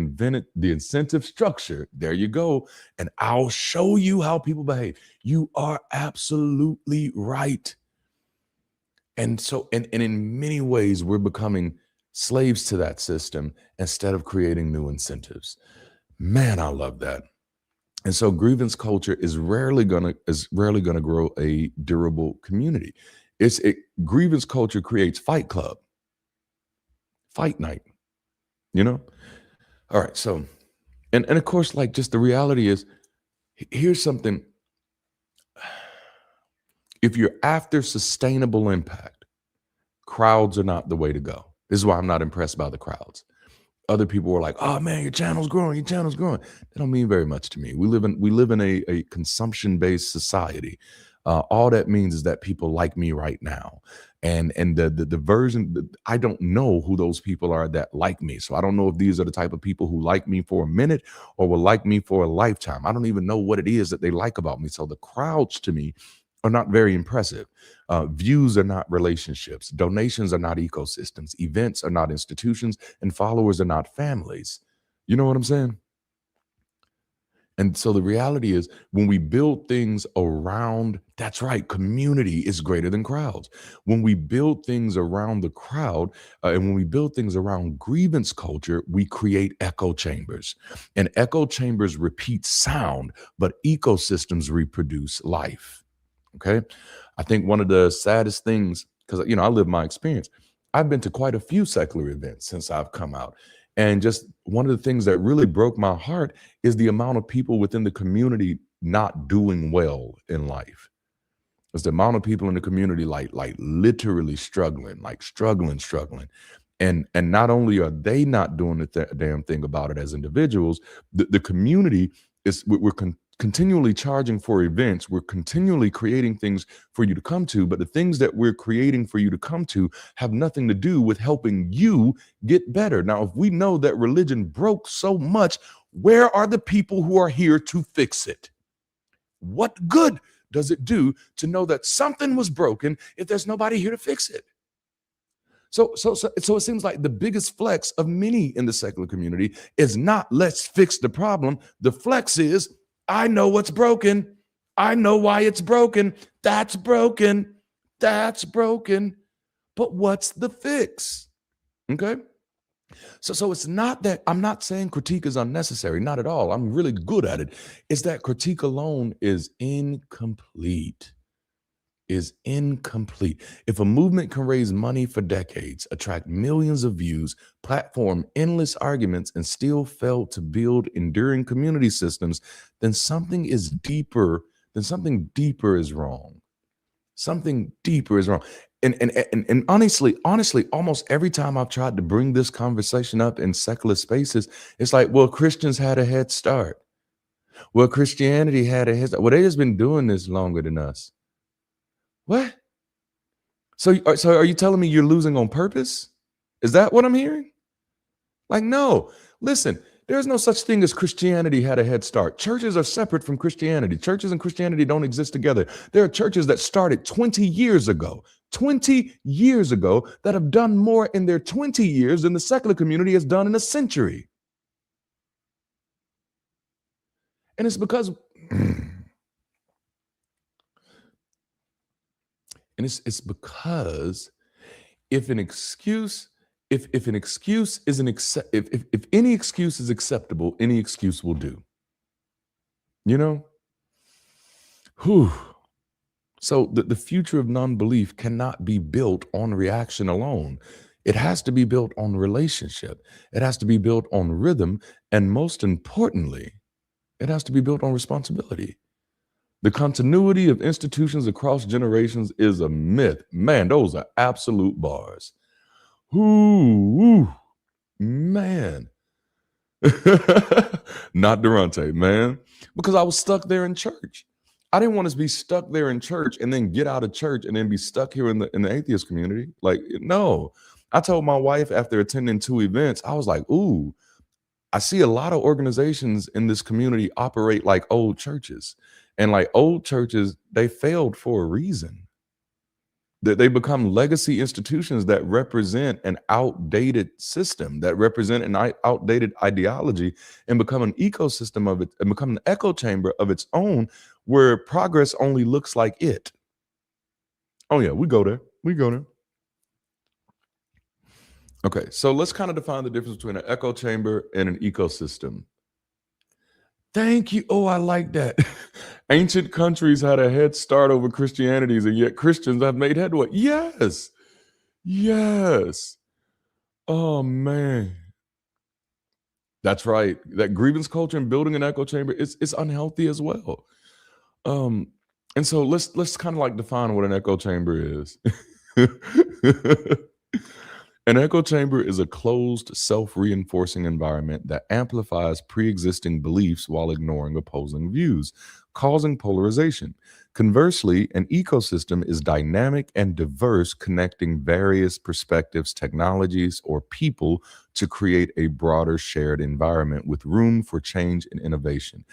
B: incentive structure. There you go. And I'll show you how people behave. You are absolutely right. And so, and in many ways, we're becoming slaves to that system instead of creating new incentives. Man, I love that. And so grievance culture is rarely gonna grow a durable community. Grievance culture creates fight club, fight night, you know? All right, so, and of course, like, just the reality is, here's something. If you're after sustainable impact, crowds are not the way to go. This is why I'm not impressed by the crowds. Other people were like, oh man, your channel's growing. That don't mean very much to me. We live in a consumption-based society. All that means is that people like me right now. And the version, I don't know who those people are that like me. So I don't know if these are the type of people who like me for a minute or will like me for a lifetime. I don't even know what it is that they like about me. So the crowds to me are not very impressive. Views are not relationships. Donations are not ecosystems. Events are not institutions. And followers are not families. You know what I'm saying? And so the reality is when we build things around, that's right, community is greater than crowds. When we build things around the crowd, and when we build things around grievance culture, we create echo chambers. And echo chambers repeat sound, but ecosystems reproduce life. Okay. I think one of the saddest things, because I live my experience, I've been to quite a few secular events since I've come out. And just one of the things that really broke my heart is the amount of people within the community not doing well in life. It's the amount of people in the community like literally struggling, struggling. And not only are they not doing the damn thing about it as individuals, the community is continually charging for events. We're continually creating things for you to come to, but the things that we're creating for you to come to have nothing to do with helping you get better. Now, if we know that religion broke so much, where are the people who are here to fix it? What good does it do to know that something was broken if there's nobody here to fix it? So it seems like the biggest flex of many in the secular community is not let's fix the problem. The flex is I know what's broken. I know why it's broken. That's broken. That's broken. But what's the fix? Okay. So it's not that I'm not saying critique is unnecessary, not at all. I'm really good at it. It's that critique alone is incomplete. If a movement can raise money for decades, attract millions of views, platform endless arguments, and still fail to build enduring community systems, then something deeper is wrong. Something deeper is wrong. And honestly, almost every time I've tried to bring this conversation up in secular spaces, it's like, well, Christians had a head start. Well, Christianity had a head start. Well, they just been doing this longer than us. What? So are you telling me you're losing on purpose? Is that what I'm hearing? Like, no. Listen, there's no such thing as Christianity had a head start. Churches are separate from Christianity. Churches and Christianity don't exist together. There are churches that started 20 years ago that have done more in their 20 years than the secular community has done in a century. And it's because And it's because if any excuse is acceptable, any excuse will do. Whew. So the future of non-belief cannot be built on reaction alone. It has to be built on relationship. It has to be built on rhythm. And most importantly, it has to be built on responsibility. The continuity of institutions across generations is a myth. Man, those are absolute bars. Ooh, man. Not Darante, man. Because I was stuck there in church. I didn't want to be stuck there in church and then get out of church and then be stuck here in the atheist community. Like, no. I told my wife after attending 2 events, I was like, ooh, I see a lot of organizations in this community operate like old churches. And like old churches, they failed for a reason. That they become legacy institutions that represent an outdated system, that represent an outdated ideology, and become an ecosystem of it, and become an echo chamber of its own, where progress only looks like it. Oh yeah, we go there. Okay, so let's kind of define the difference between an echo chamber and an ecosystem. Thank you. Oh, I like that. Ancient countries had a head start over Christianities, and yet Christians have made headway. Yes. Oh, man. That's right. That grievance culture and building an echo chamber is unhealthy as well. And so let's kind of like define what an echo chamber is. An echo chamber is a closed, self-reinforcing environment that amplifies pre-existing beliefs while ignoring opposing views, causing polarization. Conversely, an ecosystem is dynamic and diverse, connecting various perspectives, technologies, or people to create a broader shared environment with room for change and innovation.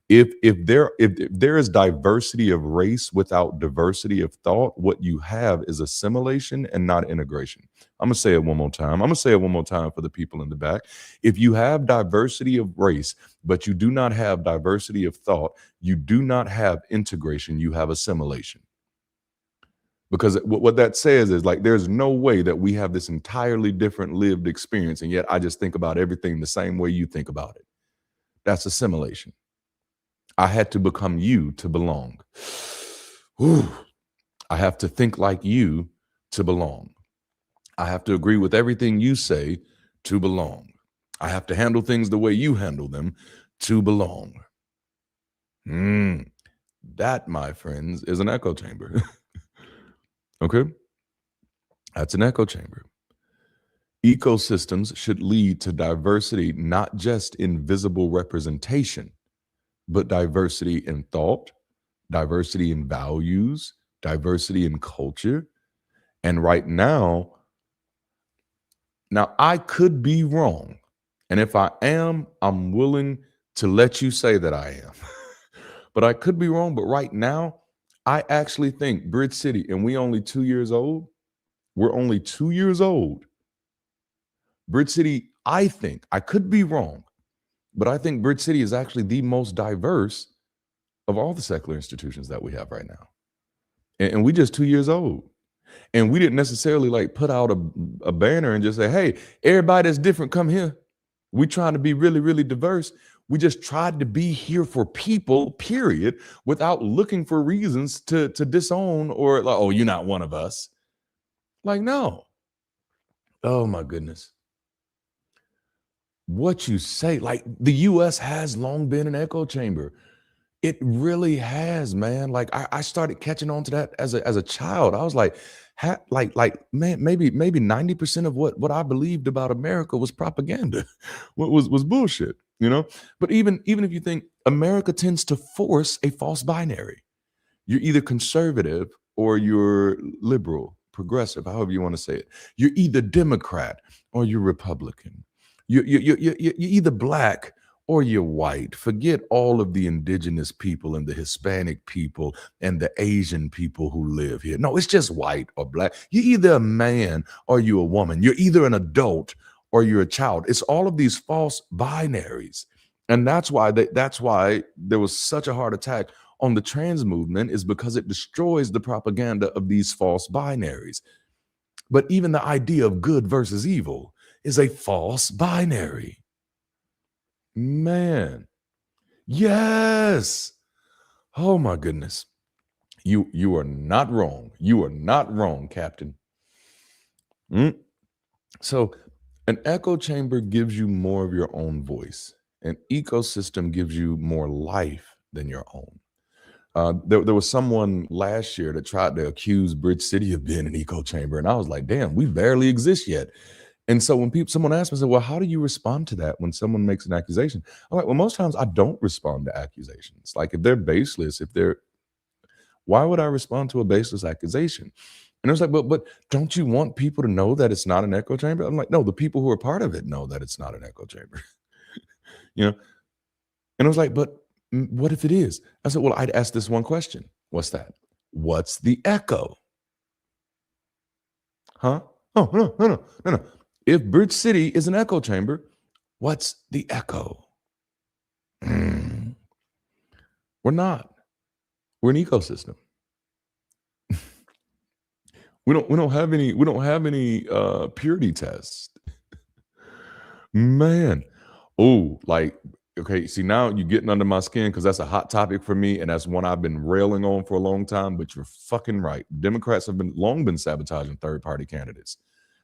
B: If there is diversity of race without diversity of thought, what you have is assimilation and not integration. I'm going to say it one more time. I'm going to say it one more time for the people in the back. If you have diversity of race, but you do not have diversity of thought, you do not have integration, you have assimilation. Because what that says is like, there's no way that we have this entirely different lived experience, and yet I just think about everything the same way you think about it. That's assimilation. I had to become you to belong. Whew. I have to think like you to belong. I have to agree with everything you say to belong. I have to handle things the way you handle them to belong. That, my friends, is an echo chamber. Okay? That's an echo chamber. Ecosystems should lead to diversity, not just in visible representation, but diversity in thought, diversity in values, diversity in culture. And right now I could be wrong. And if I am, I'm willing to let you say that I am. But I could be wrong. But right now, I actually think Bridge City, and we only 2 years old. We're only 2 years old. Bridge City, I think, I could be wrong, but I think Bridge City is actually the most diverse of all the secular institutions that we have right now. And we just 2 years old. And we didn't necessarily like put out a banner and just say, hey, everybody that's different, come here. We trying to be really, really diverse. We just tried to be here for people, period, without looking for reasons to disown or like, oh, you're not one of us. Like, no. Oh my goodness. What you say, like the US has long been an echo chamber. It really has, man. Like I started catching on to that as a child. I was like, man, maybe 90% of what I believed about America was propaganda, what was bullshit, you know? But even if you think America tends to force a false binary, you're either conservative or you're liberal, progressive, however you want to say it. You're either Democrat or you're Republican. You're either black or you're white. Forget all of the indigenous people and the Hispanic people and the Asian people who live here. No, it's just white or black. You're either a man or you're a woman. You're either an adult or you're a child. It's all of these false binaries. And that's why there was such a heart attack on the trans movement, is because it destroys the propaganda of these false binaries. But even the idea of good versus evil is a false binary. Man. Yes. Oh my goodness. You are not wrong. You are not wrong, Captain. So an echo chamber gives you more of your own voice. An ecosystem gives you more life than your own. There was someone last year that tried to accuse Bridge City of being an echo chamber, and I was like, damn, we barely exist yet. And so when someone asked me, I said, well, how do you respond to that when someone makes an accusation? I'm like, well, most times I don't respond to accusations. Like if they're baseless, why would I respond to a baseless accusation? And it was like, but don't you want people to know that it's not an echo chamber? I'm like, no, the people who are part of it know that it's not an echo chamber. You know? And I was like, but what if it is? I said, well, I'd ask this one question. What's that? What's the echo? Huh? Oh, no. If Bridge City is an echo chamber, what's the echo? We're not. We're an ecosystem. We don't have any purity tests. Man. Oh, like, okay, see, now you're getting under my skin because that's a hot topic for me, and that's one I've been railing on for a long time, but you're fucking right. Democrats have long been sabotaging third-party candidates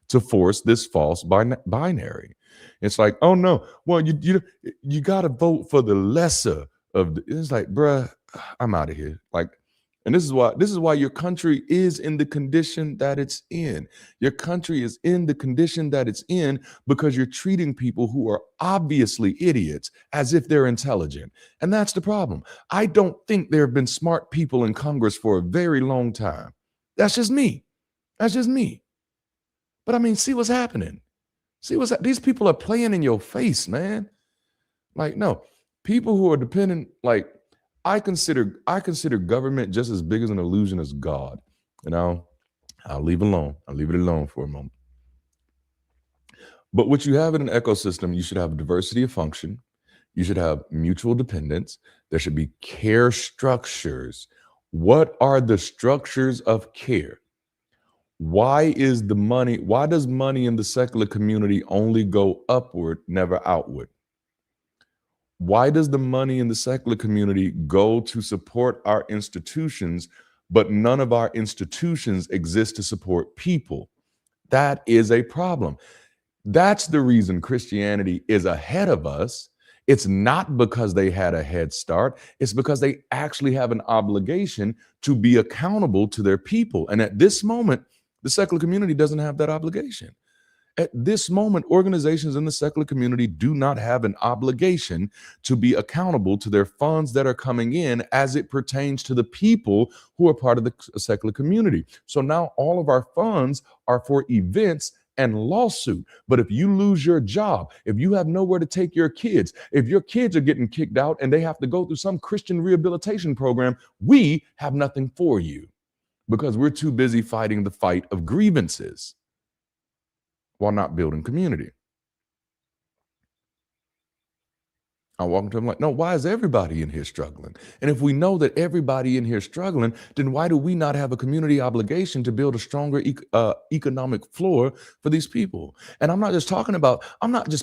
B: to force this false binary. It's like, oh no, well, you got to vote for the lesser of it's like, bruh, I'm out of here. Like, and this is why your country is in the condition that it's in. Your country is in the condition that it's in because you're treating people who are obviously idiots as if they're intelligent. And that's the problem. I don't think there have been smart people in Congress for a very long time. That's just me. That's just me. But I mean, see what's happening. These people are playing in your face, man. Like, no, people who are dependent, like, I consider government just as big as an illusion as God. You know, I'll leave it alone for a moment. But what you have in an ecosystem, you should have diversity of function. You should have mutual dependence. There should be care structures. What are the structures of care? Why does money in the secular community only go upward, never outward? Why does the money in the secular community go to support our institutions, but none of our institutions exist to support people? That is a problem. That's the reason Christianity is ahead of us. It's not because they had a head start. It's because they actually have an obligation to be accountable to their people. And at this moment, the secular community doesn't have that obligation. At this moment, organizations in the secular community do not have an obligation to be accountable to their funds that are coming in as it pertains to the people who are part of the secular community. So now all of our funds are for events and lawsuit. But if you lose your job, if you have nowhere to take your kids, if your kids are getting kicked out and they have to go through some Christian rehabilitation program, we have nothing for you because we're too busy fighting the fight of grievances while not building community. I walk into them like, no, why is everybody in here struggling? And if we know that everybody in here is struggling, then why do we not have a community obligation to build a stronger economic floor for these people? And I'm not just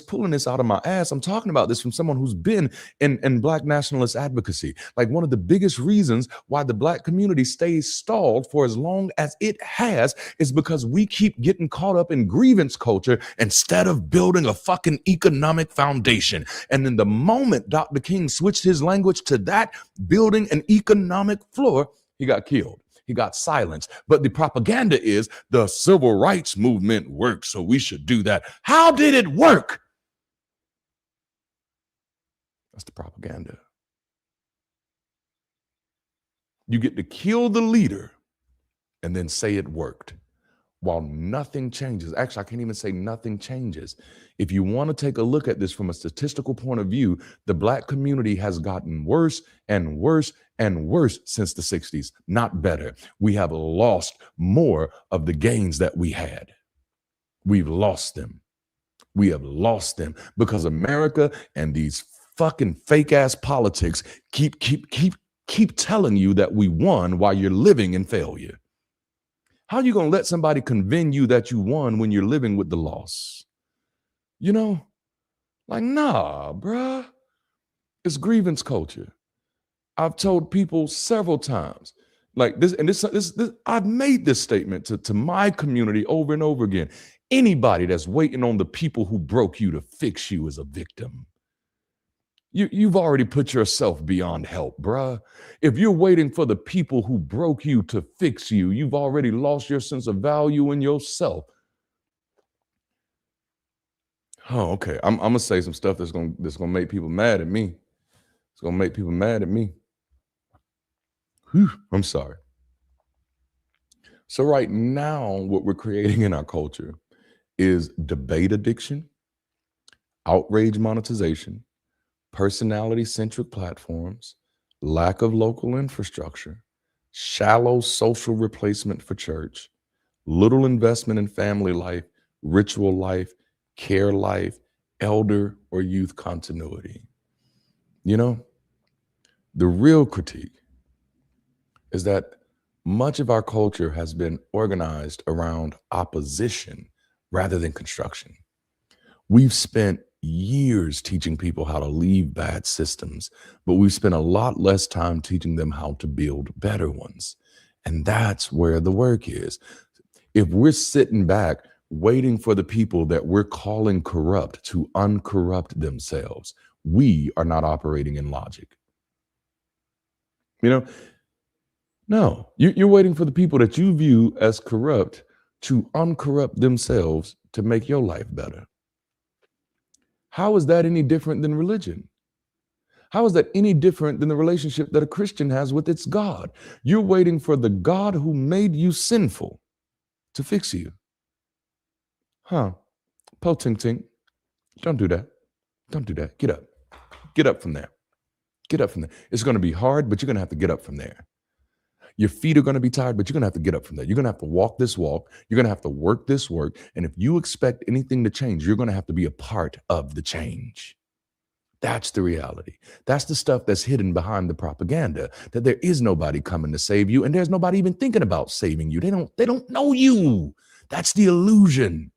B: pulling this out of my ass. I'm talking about this from someone who's been in Black nationalist advocacy. Like one of the biggest reasons why the Black community stays stalled for as long as it has is because we keep getting caught up in grievance culture instead of building a fucking economic foundation. And in the moment Dr. King switched his language to that, building an economic floor, he got killed. He got silenced. But the propaganda is the civil rights movement worked, so we should do that. How did it work? That's the propaganda. You get to kill the leader and then say it worked while nothing changes. Actually, I can't even say nothing changes. If you want to take a look at this from a statistical point of view, the Black community has gotten worse and worse and worse since the 60s, not better. We have lost more of the gains that we had. We've lost them. We have lost them because America and these fucking fake ass politics keep telling you that we won while you're living in failure. How are you going to let somebody convince you that you won when you're living with the loss? You know, like, nah, bruh. It's grievance culture. I've told people several times, like this, and this I've made this statement to my community over and over again. Anybody that's waiting on the people who broke you to fix you is a victim. You've already put yourself beyond help, bruh. If you're waiting for the people who broke you to fix you, you've already lost your sense of value in yourself. Oh, okay. I'm gonna say some stuff that's gonna make people mad at me. It's gonna make people mad at me. Whew, I'm sorry. So right now, what we're creating in our culture is debate addiction, outrage monetization, personality-centric platforms, lack of local infrastructure, shallow social replacement for church, little investment in family life, ritual life, care life, elder or youth continuity. You know, the real critique is that much of our culture has been organized around opposition rather than construction. We've spent years teaching people how to leave bad systems, but we've spent a lot less time teaching them how to build better ones. And that's where the work is. If we're sitting back waiting for the people that we're calling corrupt to uncorrupt themselves, we are not operating in logic. You know, no, you're waiting for the people that you view as corrupt to uncorrupt themselves to make your life better. How is that any different than religion? How is that any different than the relationship that a Christian has with its God? You're waiting for the God who made you sinful to fix you. Huh? Po ting ting. Don't do that. Don't do that. Get up. Get up from there. Get up from there. It's going to be hard, but you're going to have to get up from there. Your feet are going to be tired, but you're going to have to get up from that. You're going to have to walk this walk. You're going to have to work this work. And if you expect anything to change, you're going to have to be a part of the change. That's the reality. That's the stuff that's hidden behind the propaganda, that there is nobody coming to save you, and there's nobody even thinking about saving you. They don't know you. That's the illusion.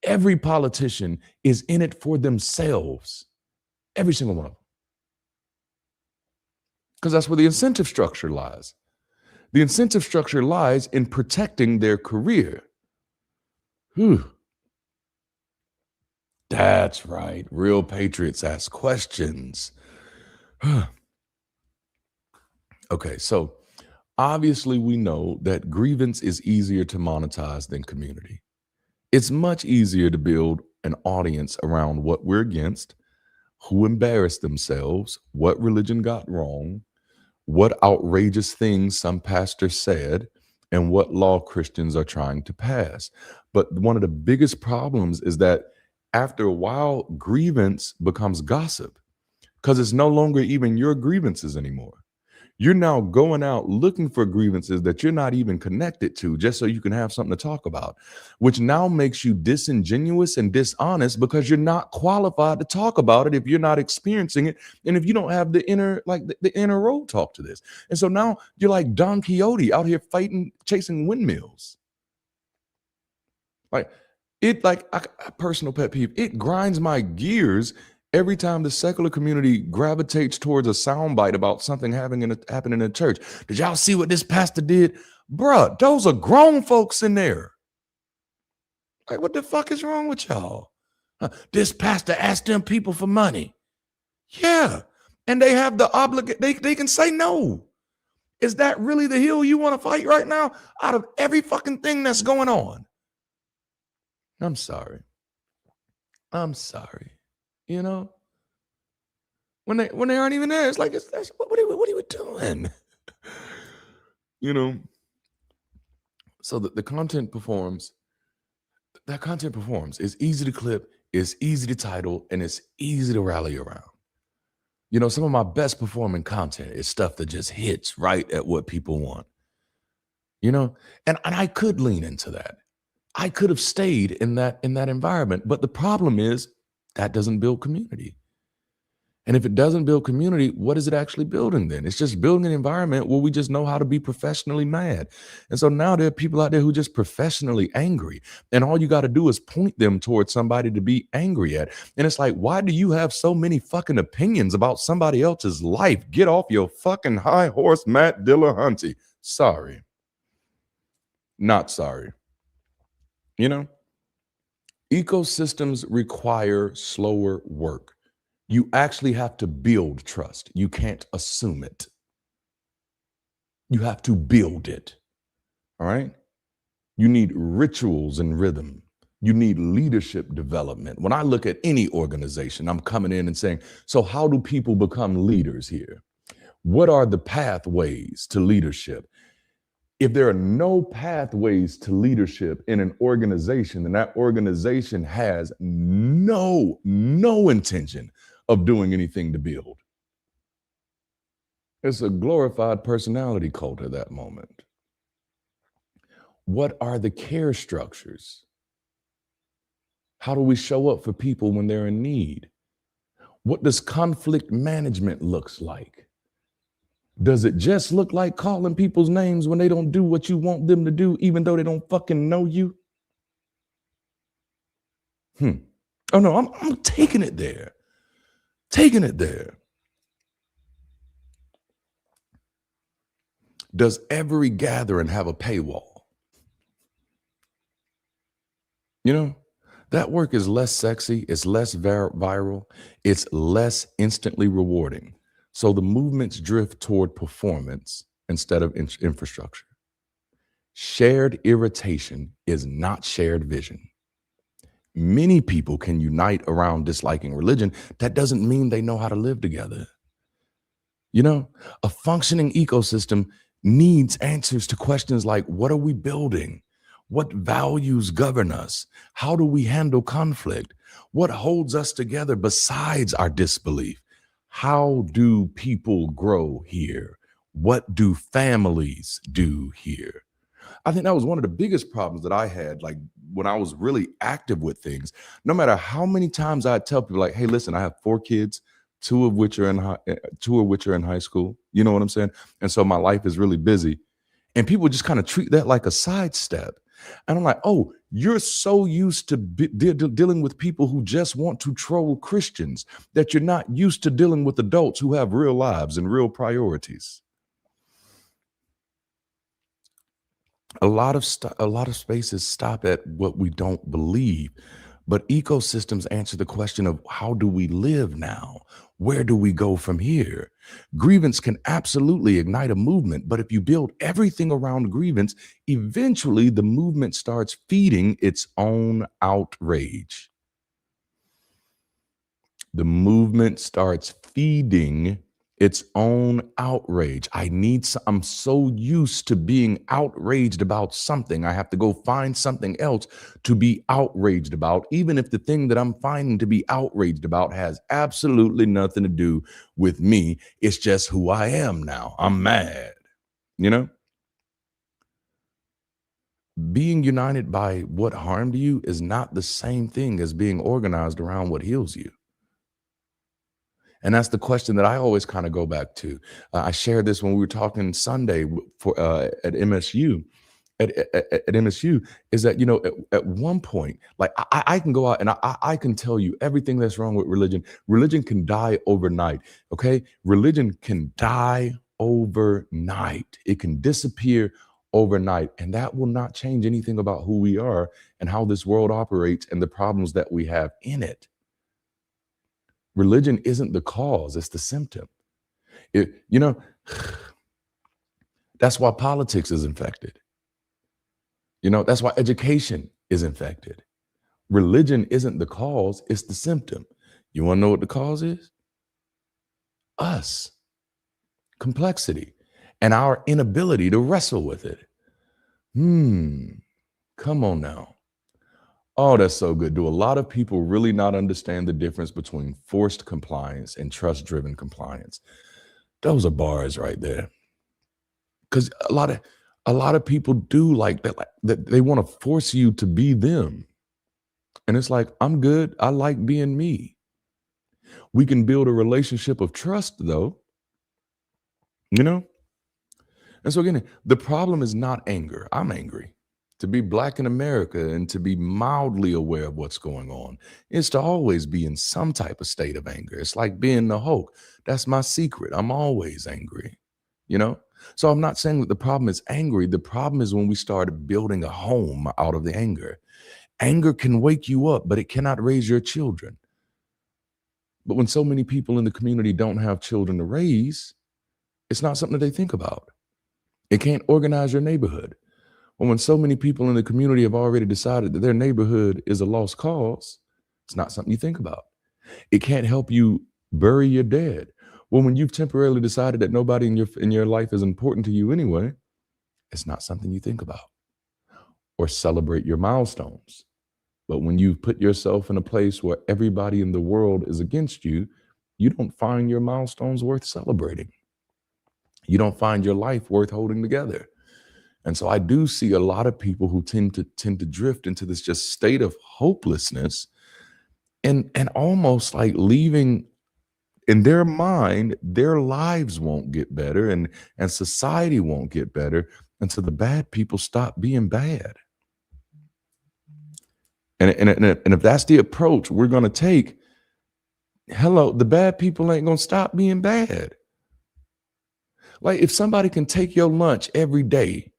B: Every politician is in it for themselves. Every single one of them. Because that's where the incentive structure lies. The incentive structure lies in protecting their career. Whew. That's right. Real patriots ask questions. Okay, so obviously we know that grievance is easier to monetize than community. It's much easier to build an audience around what we're against, who embarrassed themselves, what religion got wrong, what outrageous things some pastors said, and what law Christians are trying to pass. But one of the biggest problems is that after a while, grievance becomes gossip because it's no longer even your grievances anymore. You're now going out looking for grievances that you're not even connected to just so you can have something to talk about, which now makes you disingenuous and dishonest because you're not qualified to talk about it if you're not experiencing it and if you don't have the inner, like the inner road talk to this. And so now you're like Don Quixote out here fighting, chasing windmills. Like a personal pet peeve, it grinds my gears every time the secular community gravitates towards a soundbite about something happening in a church. Did y'all see what this pastor did? Bruh, those are grown folks in there. Like, what the fuck is wrong with y'all? This pastor asked them people for money. Yeah, and they have the obligation. They can say no. Is that really the hill you want to fight right now? Out of every fucking thing that's going on? I'm sorry. You know, when they aren't even there, it's like what are we doing? You know. So the content performs. That content performs. It's easy to clip. It's easy to title, and it's easy to rally around. You know, some of my best performing content is stuff that just hits right at what people want. You know, and I could lean into that. I could have stayed in that environment, but the problem is that doesn't build community. And if it doesn't build community, what is it actually building then? It's just building an environment where we just know how to be professionally mad. And so now there are people out there who are just professionally angry. And all you got to do is point them towards somebody to be angry at. And it's like, why do you have so many fucking opinions about somebody else's life? Get off your fucking high horse, Matt Dillahunty. Sorry. Not sorry. You know, ecosystems require slower work. You actually have to build trust. You can't assume it. You have to build it. All right? You need rituals and rhythm. You need leadership development. When I look at any organization, I'm coming in and saying, so how do people become leaders here? What are the pathways to leadership? If there are no pathways to leadership in an organization, then that organization has no intention of doing anything to build. It's a glorified personality cult at that moment. What are the care structures? How do we show up for people when they're in need? What does conflict management looks like? Does it just look like calling people's names when they don't do what you want them to do, even though they don't fucking know you? Oh no, I'm taking it there. Taking it there. Does every gathering have a paywall? You know, that work is less sexy, it's less viral, it's less instantly rewarding. So the movements drift toward performance instead of infrastructure. Shared irritation is not shared vision. Many people can unite around disliking religion. That doesn't mean they know how to live together. You know, a functioning ecosystem needs answers to questions like, what are we building? What values govern us? How do we handle conflict? What holds us together besides our disbelief? How do people grow here? What do families do here? I think that was one of the biggest problems that I had, like when I was really active with things. No matter how many times I tell people, like, "Hey, listen, I have 4 kids, two of which are in high school." You know what I'm saying? And so my life is really busy, and people just kind of treat that like a sidestep. And I'm like, "Oh, you're so used to dealing with people who just want to troll Christians that you're not used to dealing with adults who have real lives and real priorities." A lot of spaces stop at what we don't believe, but ecosystems answer the question of how do we live now? Where do we go from here? Grievance can absolutely ignite a movement, but if you build everything around grievance, eventually the movement starts feeding its own outrage. The movement starts feeding its own outrage. I'm so used to being outraged about something. I have to go find something else to be outraged about, even if the thing that I'm finding to be outraged about has absolutely nothing to do with me. It's just who I am now. I'm mad, you know? Being united by what harmed you is not the same thing as being organized around what heals you. And that's the question that I always kind of go back to. I shared this when we were talking Sunday at MSU. At MSU, is that at one point, like I can go out and I can tell you everything that's wrong with religion. Religion can die overnight. Okay, religion can die overnight. It can disappear overnight, and that will not change anything about who we are and how this world operates and the problems that we have in it. Religion isn't the cause, it's the symptom. It, you know, that's why politics is infected. That's why education is infected. Religion isn't the cause, it's the symptom. You want to know what the cause is? Us. Complexity and our inability to wrestle with it. Come on now. Oh, that's so good. Do a lot of people really not understand the difference between forced compliance and trust-driven compliance? Those are bars right there. Because a lot of people do like that they want to force you to be them. And it's like, I'm good. I like being me. We can build a relationship of trust though, you know? And so again, the problem is not anger. I'm angry. To be Black in America and to be mildly aware of what's going on is to always be in some type of state of anger. It's like being the Hulk. That's my secret. I'm always angry, you know? So I'm not saying that the problem is angry. The problem is when we start building a home out of the anger. Anger can wake you up, but it cannot raise your children. But when so many people in the community don't have children to raise, it's not something that they think about. It can't organize your neighborhood. Well, when so many people in the community have already decided that their neighborhood is a lost cause, it's not something you think about. It can't help you bury your dead. Well, when you've temporarily decided that nobody in your life is important to you anyway, it's not something you think about or celebrate your milestones. But when you've put yourself in a place where everybody in the world is against you, you don't find your milestones worth celebrating. You don't find your life worth holding together. And so I do see a lot of people who tend to drift into this just state of hopelessness and almost like leaving in their mind, their lives won't get better and society won't get better until the bad people stop being bad. And if that's the approach we're going to take, hello, the bad people ain't going to stop being bad. Like if somebody can take your lunch every day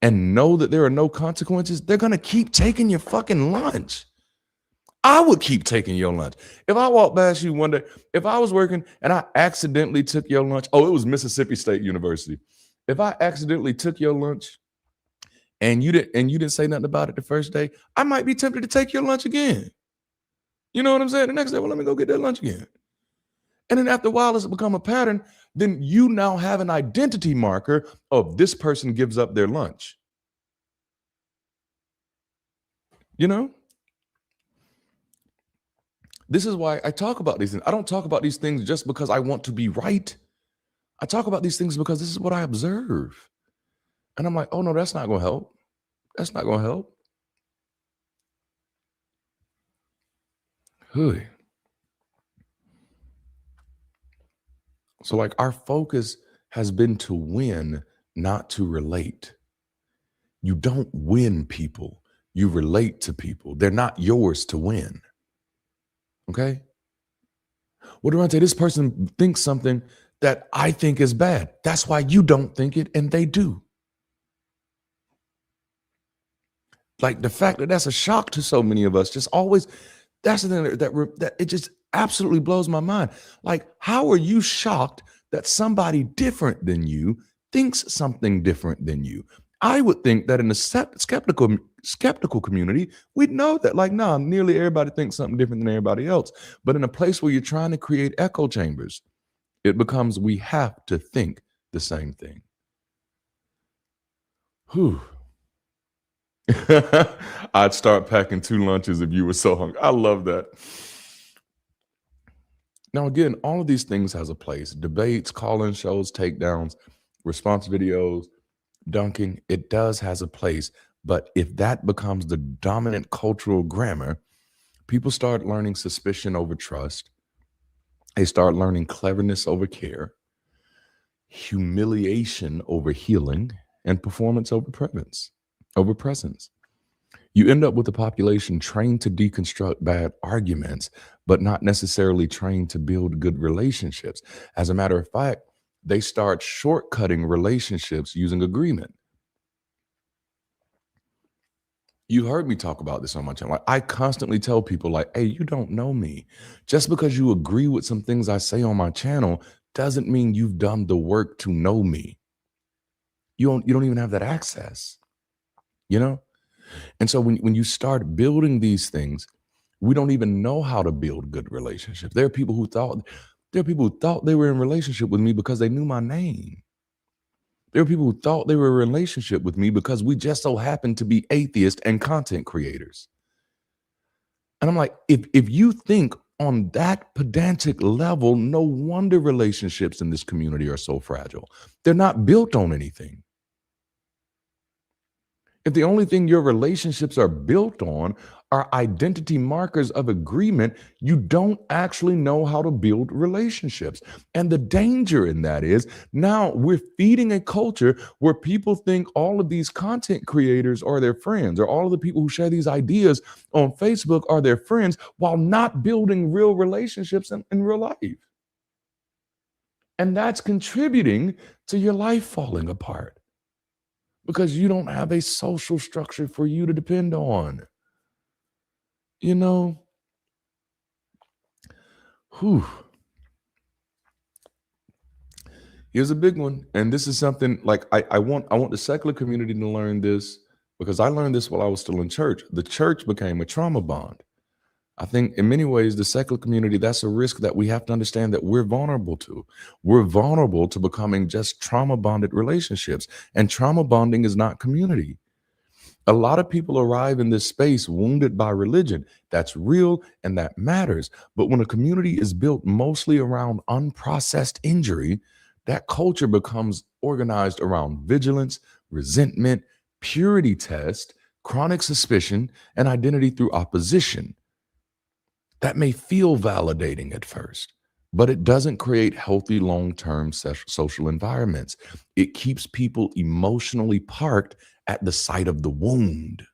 B: and know that there are no consequences, they're going to keep taking your fucking lunch. I would keep taking your lunch. If I walked past you one day, if I was working and I accidentally took your lunch, it was Mississippi State University. If I accidentally took your lunch and you didn't say nothing about it the first day, I might be tempted to take your lunch again. You know what I'm saying? The next day, well, let me go get that lunch again. And then after a while, it's become a pattern. Then you now have an identity marker of this person gives up their lunch. You know? This is why I talk about these things. I don't talk about these things just because I want to be right. I talk about these things because this is what I observe. And I'm like, oh no, that's not going to help. That's not going to help. Hey. So like our focus has been to win, not to relate. You don't win people. You relate to people. They're not yours to win. Okay? Well, Darante, this person thinks something that I think is bad. That's why you don't think it and they do. Like the fact that that's a shock to so many of us, just always, that's the thing that it just absolutely blows my mind. Like, how are you shocked that somebody different than you thinks something different than you? I would think that in the skeptical community, we'd know that, like, nah, nearly everybody thinks something different than everybody else. But in a place where you're trying to create echo chambers, it becomes we have to think the same thing. Whew. I'd start packing 2 lunches if you were so hungry. I love that. Now, again, all of these things has a place. Debates, call-in shows, takedowns, response videos, dunking, it does has a place. But if that becomes the dominant cultural grammar, people start learning suspicion over trust. They start learning cleverness over care, humiliation over healing, and performance over presence. You end up with a population trained to deconstruct bad arguments, but not necessarily trained to build good relationships. As a matter of fact, they start shortcutting relationships using agreement. You heard me talk about this on my channel. Like, I constantly tell people, like, hey, you don't know me. Just because you agree with some things I say on my channel doesn't mean you've done the work to know me. You don't even have that access, you know? And so when you start building these things, we don't even know how to build good relationships. There are people who thought they were in relationship with me because they knew my name. There are people who thought they were in a relationship with me because we just so happened to be atheists and content creators. And I'm like, if you think on that pedantic level, no wonder relationships in this community are so fragile. They're not built on anything. If the only thing your relationships are built on are identity markers of agreement, you don't actually know how to build relationships. And the danger in that is now we're feeding a culture where people think all of these content creators are their friends, or all of the people who share these ideas on Facebook are their friends, while not building real relationships in real life. And that's contributing to your life falling apart, because you don't have a social structure for you to depend on. You know? Whew. Here's a big one. And this is something like I want the secular community to learn this, because I learned this while I was still in church. The church became a trauma bond. I think in many ways, the secular community, that's a risk that we have to understand that we're vulnerable to. We're vulnerable to becoming just trauma bonded relationships. And trauma bonding is not community. A lot of people arrive in this space wounded by religion. That's real and that matters. But when a community is built mostly around unprocessed injury, that culture becomes organized around vigilance, resentment, purity test, chronic suspicion, and identity through opposition. That may feel validating at first, but it doesn't create healthy long-term social environments. It keeps people emotionally parked at the site of the wound.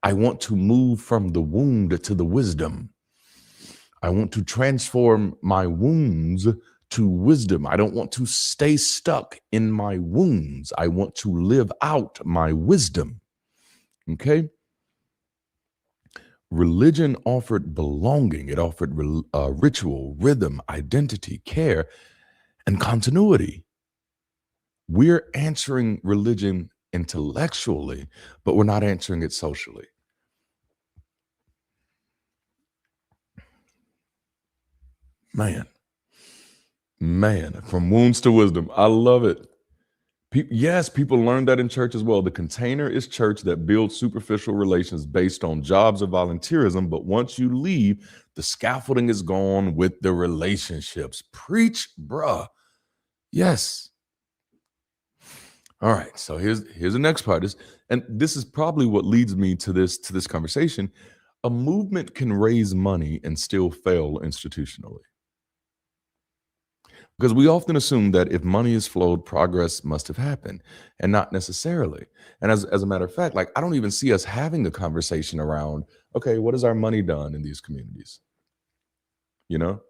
B: I want to move from the wound to the wisdom. I want to transform my wounds to wisdom. I don't want to stay stuck in my wounds. I want to live out my wisdom. Okay? Religion offered belonging. It offered ritual, rhythm, identity, care, and continuity. We're answering religion intellectually, but we're not answering it socially. Man, from wounds to wisdom. I love it. Yes, people learn that in church as well. The container is church that builds superficial relations based on jobs or volunteerism. But once you leave, the scaffolding is gone with the relationships. Preach, bruh. Yes. All right. So here's the next part. And this is probably what leads me to this conversation. A movement can raise money and still fail institutionally. Because we often assume that if money is flowed, progress must have happened, and not necessarily. And as a matter of fact, like I don't even see us having a conversation around, okay, what has our money done in these communities? You know?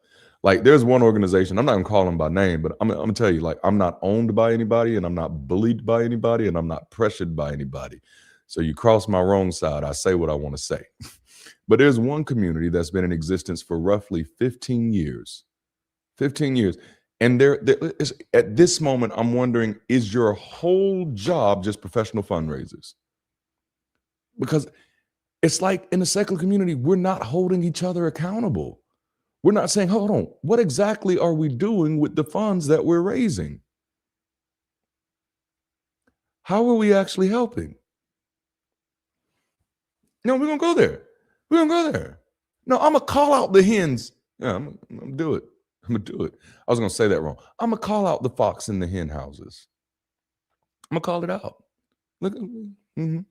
B: Like there's one organization, I'm not gonna call them by name, but I'm gonna tell you, like, I'm not owned by anybody, and I'm not bullied by anybody, and I'm not pressured by anybody. So you cross my wrong side, I say what I want to say. But there's one community that's been in existence for roughly 15 years. 15 years. And there is, at this moment, I'm wondering, is your whole job just professional fundraisers? Because it's like in the secular community, we're not holding each other accountable. We're not saying, hold on, what exactly are we doing with the funds that we're raising? How are we actually helping? No, we're gonna go there. We're gonna go there. No, I'm gonna call out the hens. Yeah, I'm gonna do it. I'm gonna do it. I was gonna say that wrong. I'm gonna call out the fox in the hen houses. I'm gonna call it out. Look, mhm.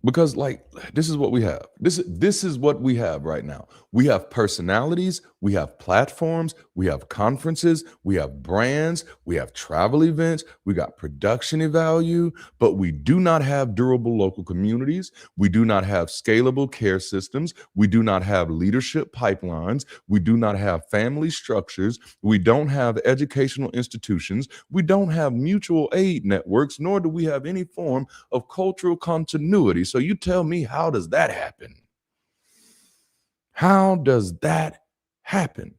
B: Because like this is what we have. This is what we have right now. We have personalities, we have platforms, we have conferences, we have brands, we have travel events, we got production value, but we do not have durable local communities. We do not have scalable care systems. We do not have leadership pipelines. We do not have family structures. We don't have educational institutions. We don't have mutual aid networks, nor do we have any form of cultural continuity. So you tell me, how does that happen? How does that happen?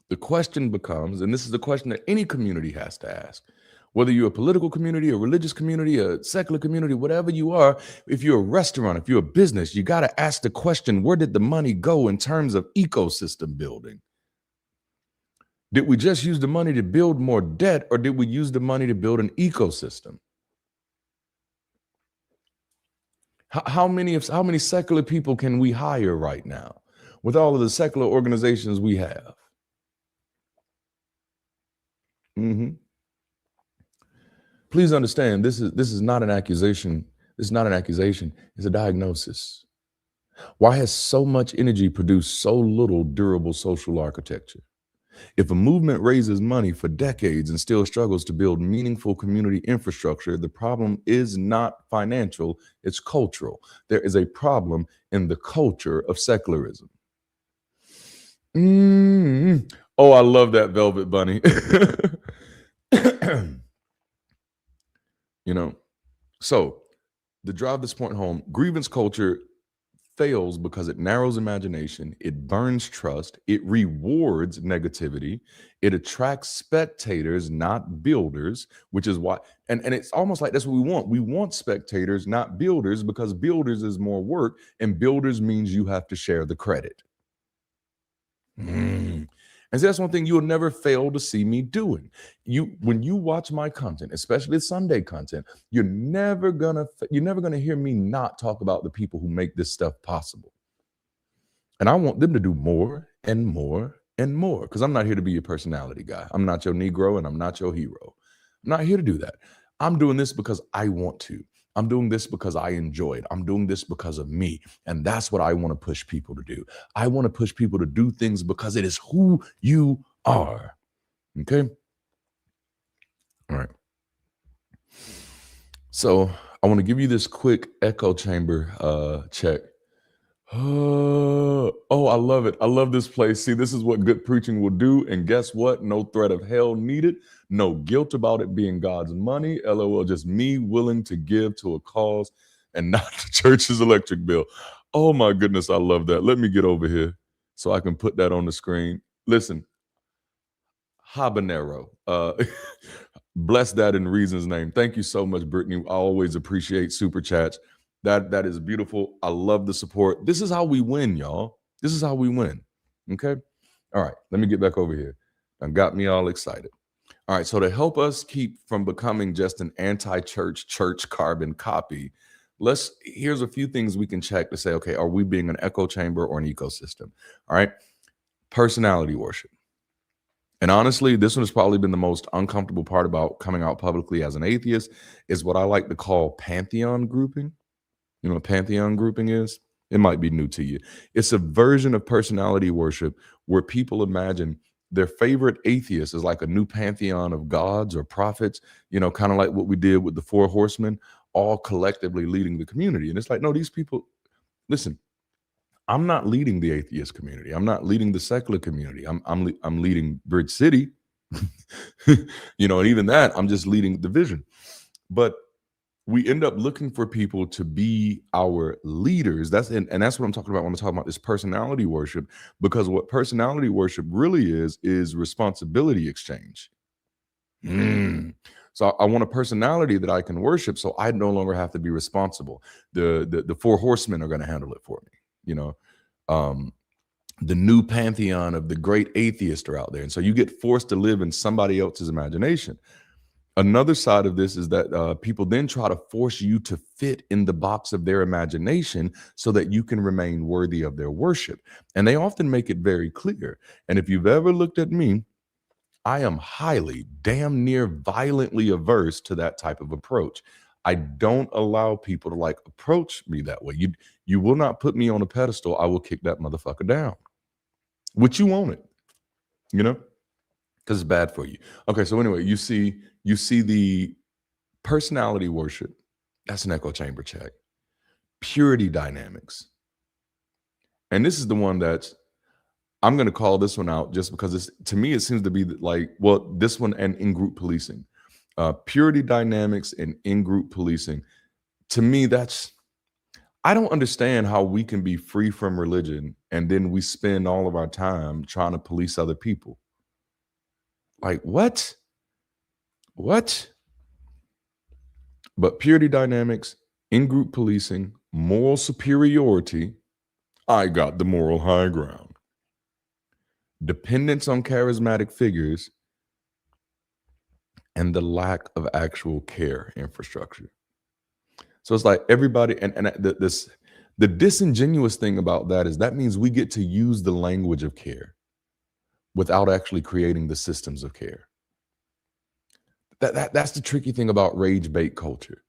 B: The question becomes, and this is the question that any community has to ask, whether you're a political community, a religious community, a secular community, whatever you are, if you're a restaurant, if you're a business, you got to ask the question, where did the money go in terms of ecosystem building? Did we just use the money to build more debt, or did we use the money to build an ecosystem? How many secular people can we hire right now with all of the secular organizations we have? Mhm. Please understand, this is not an accusation. This is not an accusation. It's a diagnosis. Why has so much energy produced so little durable social architecture? If a movement raises money for decades and still struggles to build meaningful community infrastructure, the problem is not financial, it's cultural. There is a problem in the culture of secularism. Oh, I love that Velvet Bunny. You know, so to drive this point home, grievance culture fails because it narrows imagination, it burns trust, it rewards negativity, it attracts spectators, not builders, which is why, and it's almost like that's what we want. We want spectators, not builders, because builders is more work, and builders means you have to share the credit. And so that's one thing you'll never fail to see me doing. When you watch my content, especially Sunday content, you're never gonna hear me not talk about the people who make this stuff possible. And I want them to do more and more and more, because I'm not here to be your personality guy. I'm not your Negro, and I'm not your hero. I'm not here to do that. I'm doing this because I want to. I'm doing this because I enjoy it. I'm doing this because of me. And that's what I want to push people to do. I want to push people to do things because it is who you are. Okay? All right. So I want to give you this quick echo chamber check. Oh, I love it. I love this place. See, this is what good preaching will do. And guess what? No threat of hell needed. No guilt about it being God's money. LOL, just me willing to give to a cause and not the church's electric bill. Oh my goodness, I love that. Let me get over here so I can put that on the screen. Listen, habanero. Bless that in reason's name. Thank you so much, Brittany. I always appreciate super chats. That is beautiful. I love the support. This is how we win, y'all. This is how we win. Okay. All right. Let me get back over here. That got me all excited. All right. So to help us keep from becoming just an anti-church carbon copy, here's a few things we can check to say, okay, are we being an echo chamber or an ecosystem? All right. Personality worship. And honestly, this one has probably been the most uncomfortable part about coming out publicly as an atheist, is what I like to call pantheon grouping. You know what pantheon grouping is? It might be new to you. It's a version of personality worship where people imagine their favorite atheist is like a new pantheon of gods or prophets, kind of like what we did with the four horsemen, all collectively leading the community. And it's like, no, these people, listen, I'm not leading the atheist community. I'm not leading the secular community. I'm leading Bridge City. And even that, I'm just leading the vision. But we end up looking for people to be our leaders. That's what I'm talking about when I'm talking about this personality worship, because what personality worship really is responsibility exchange. So I want a personality that I can worship, so I no longer have to be responsible. The four horsemen are going to handle it for me. The new pantheon of the great atheists are out there, and so you get forced to live in somebody else's imagination. Another side of this is that people then try to force you to fit in the box of their imagination so that you can remain worthy of their worship. And they often make it very clear. And if you've ever looked at me, I am highly, damn near violently averse to that type of approach. I don't allow people to approach me that way. You will not put me on a pedestal. I will kick that motherfucker down. Which you want it, because it's bad for you. Okay, so anyway, you see the personality worship. That's an echo chamber check. Purity dynamics. And this is the one that's, I'm going to call this one out just because to me, it seems to be this one and in-group policing. Purity dynamics and in-group policing. To me, I don't understand how we can be free from religion and then we spend all of our time trying to police other people. What? But purity dynamics, in-group policing, moral superiority, I got the moral high ground. Dependence on charismatic figures, and the lack of actual care infrastructure. So it's like everybody, and the disingenuous thing about that is that means we get to use the language of care without actually creating the systems of care. That's the tricky thing about rage bait culture.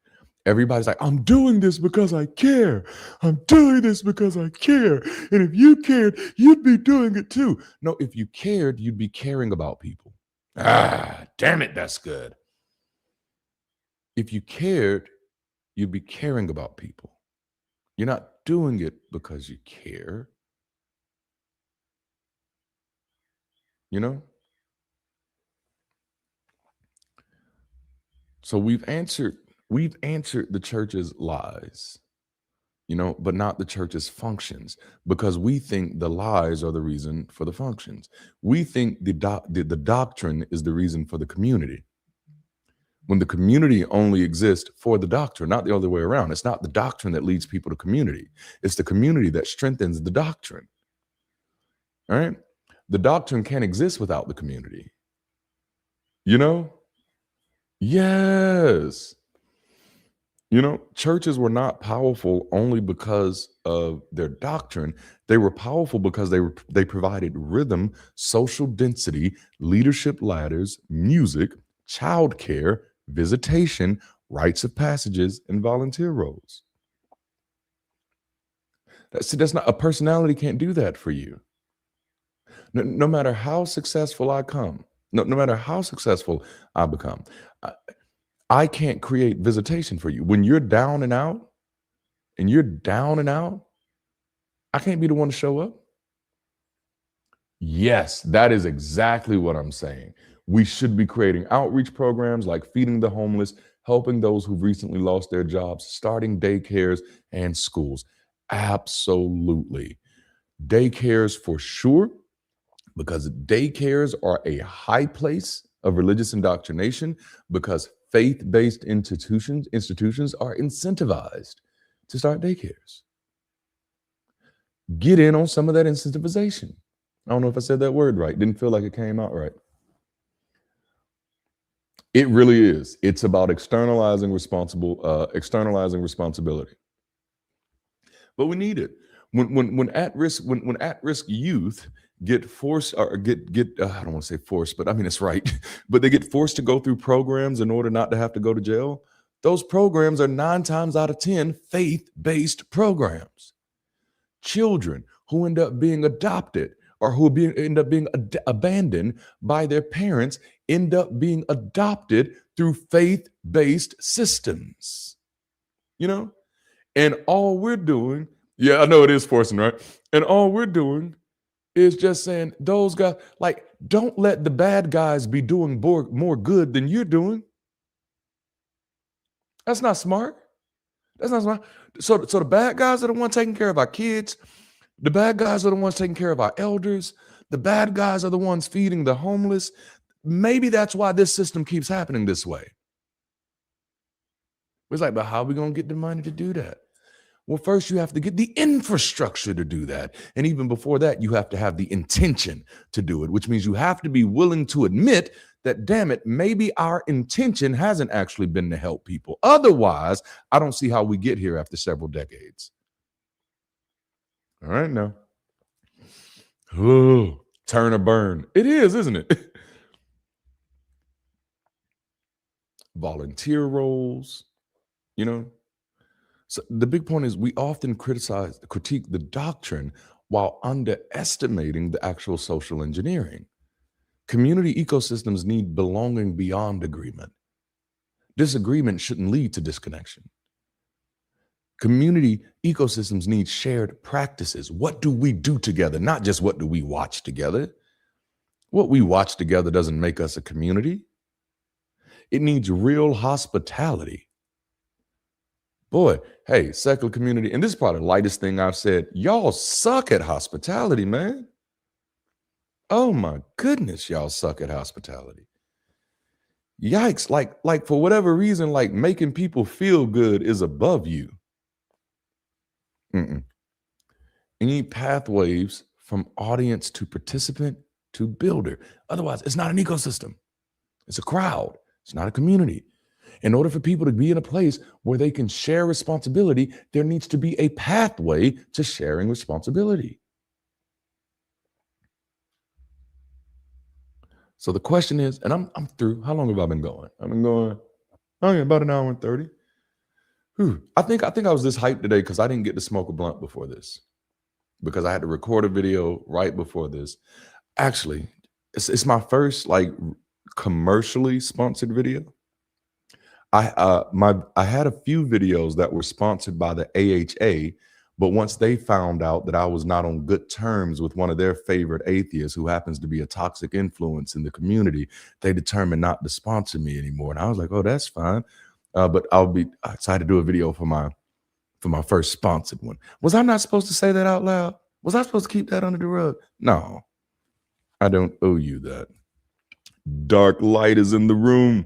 B: Everybody's like, I'm doing this because I care. I'm doing this because I care. And if you cared, you'd be doing it too. No, if you cared, you'd be caring about people. Damn it, that's good. If you cared, you'd be caring about people. You're not doing it because you care. So we've answered the church's lies, but not the church's functions, because we think the lies are the reason for the functions. We think the doctrine is the reason for the community, when the community only exists for the doctrine, not the other way around. It's not the doctrine that leads people to community. It's the community that strengthens the doctrine. All right? The doctrine can't exist without the community. Yes. Churches were not powerful only because of their doctrine. They were powerful because they provided rhythm, social density, leadership ladders, music, childcare, visitation, rites of passages, and volunteer roles. That's not, a personality can't do that for you. No matter how successful I come, no matter how successful I become, I can't create visitation for you. When you're down and out, I can't be the one to show up. Yes, that is exactly what I'm saying. We should be creating outreach programs like feeding the homeless, helping those who've recently lost their jobs, starting daycares and schools. Absolutely. Daycares for sure, because daycares are a high place of religious indoctrination, because faith-based institutions are incentivized to start daycares. Get in on some of that incentivization. I don't know if I said that word right. Didn't feel like it came out right. It really is. It's about externalizing responsibility. But we need it. When at-risk youth get forced or get I don't want to say forced, but I mean it's right, but they get forced to go through programs in order not to have to go to jail. Those programs are 9 times out of 10 faith-based programs. Children who end up being adopted or end up being abandoned by their parents end up being adopted through faith-based systems. You know? And all we're doing, yeah, I know it is forcing, right? And all we're doing is just saying, those guys, like, don't let the bad guys be doing more good than you're doing. That's not smart. That's not smart. So the bad guys are the ones taking care of our kids. The bad guys are the ones taking care of our elders. The bad guys are the ones feeding the homeless. Maybe that's why this system keeps happening this way. It's like, but how are we going to get the money to do that? Well, first you have to get the infrastructure to do that. And even before that, you have to have the intention to do it, which means you have to be willing to admit that, damn it, maybe our intention hasn't actually been to help people. Otherwise, I don't see how we get here after several decades. All right, now. Oh, turn or burn. It is, isn't it? Volunteer roles, you know. So the big point is we often critique the doctrine while underestimating the actual social engineering. Community ecosystems need belonging beyond agreement. Disagreement shouldn't lead to disconnection. Community ecosystems need shared practices. What do we do together? Not just what do we watch together. What we watch together doesn't make us a community. It needs real hospitality. Boy, hey, secular community, and this is probably the lightest thing I've said. Y'all suck at hospitality, man. Oh my goodness, y'all suck at hospitality. Yikes, like for whatever reason, like making people feel good is above you. You need pathways from audience to participant to builder. Otherwise, it's not an ecosystem. It's a crowd. It's not a community. In order for people to be in a place where they can share responsibility, there needs to be a pathway to sharing responsibility. So the question is, and I'm through. How long have I been going? I've been going about an hour and 30. I think I was this hyped today because I didn't get to smoke a blunt before this, because I had to record a video right before this. Actually, it's my first like commercially sponsored video. I had a few videos that were sponsored by the AHA, but once they found out that I was not on good terms with one of their favorite atheists who happens to be a toxic influence in the community, they determined not to sponsor me anymore. And I was like, oh, that's fine. But I decided to do a video for my first sponsored one. Was I not supposed to say that out loud? Was I supposed to keep that under the rug? No, I don't owe you that. Dark light is in the room.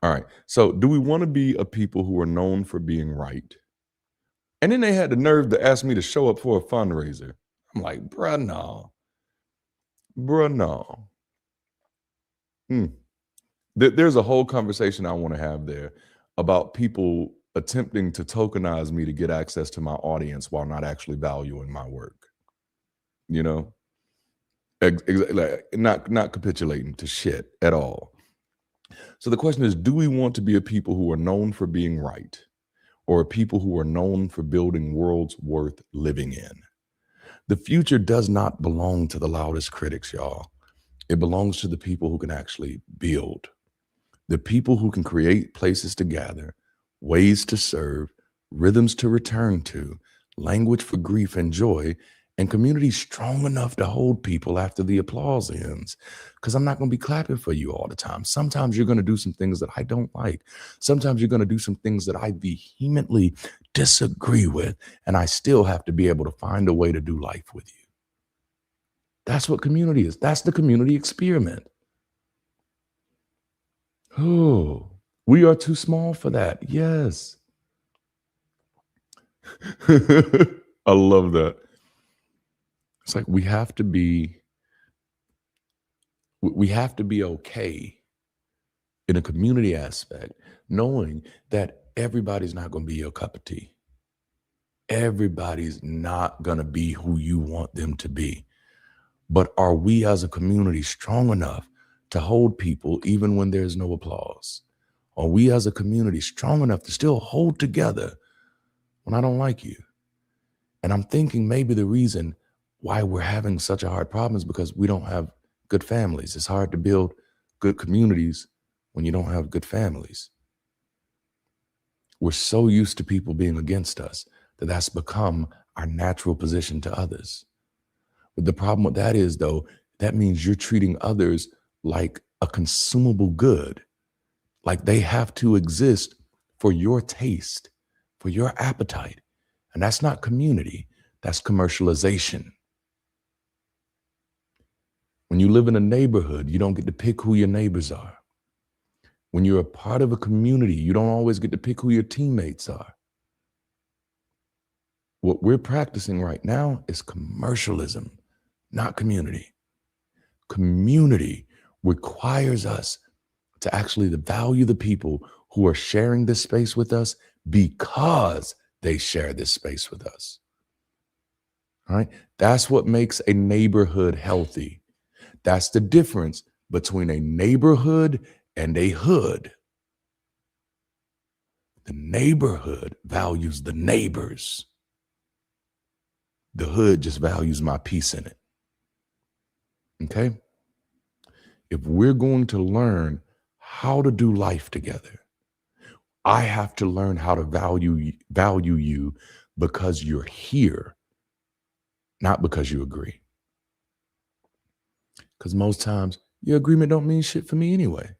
B: All right. So do we want to be a people who are known for being right? And then they had the nerve to ask me to show up for a fundraiser. I'm like, bruh, no. Bruh, no. There's a whole conversation I want to have there about people attempting to tokenize me to get access to my audience while not actually valuing my work. You know? Like, not capitulating to shit at all. So the question is, do we want to be a people who are known for being right, or a people who are known for building worlds worth living in? The future does not belong to the loudest critics, y'all. It belongs to the people who can actually build, the people who can create places to gather, ways to serve, rhythms to return to, language for grief and joy, and communities strong enough to hold people after the applause ends. Because I'm not going to be clapping for you all the time. Sometimes you're going to do some things that I don't like. Sometimes you're going to do some things that I vehemently disagree with, and I still have to be able to find a way to do life with you. That's what community is. That's the community experiment. Oh, we are too small for that. Yes. I love that. It's like we have to be okay in a community aspect, knowing that everybody's not going to be your cup of tea. Everybody's not going to be who you want them to be. But are we as a community strong enough to hold people even when there's no applause? Are we as a community strong enough to still hold together when I don't like you? And I'm thinking maybe the reason why we're having such a hard problem is because we don't have good families. It's hard to build good communities when you don't have good families. We're so used to people being against us that that's become our natural position to others. But the problem with that is, though, that means you're treating others like a consumable good, like they have to exist for your taste, for your appetite. And that's not community, that's commercialization. When you live in a neighborhood, you don't get to pick who your neighbors are. When you're a part of a community, you don't always get to pick who your teammates are. What we're practicing right now is commercialism, not community. Community requires us to actually value the people who are sharing this space with us because they share this space with us. All right? That's what makes a neighborhood healthy. That's the difference between a neighborhood and a hood. The neighborhood values the neighbors. The hood just values my piece in it. Okay? If we're going to learn how to do life together, I have to learn how to value you because you're here, not because you agree. Because most times your agreement don't mean shit for me anyway.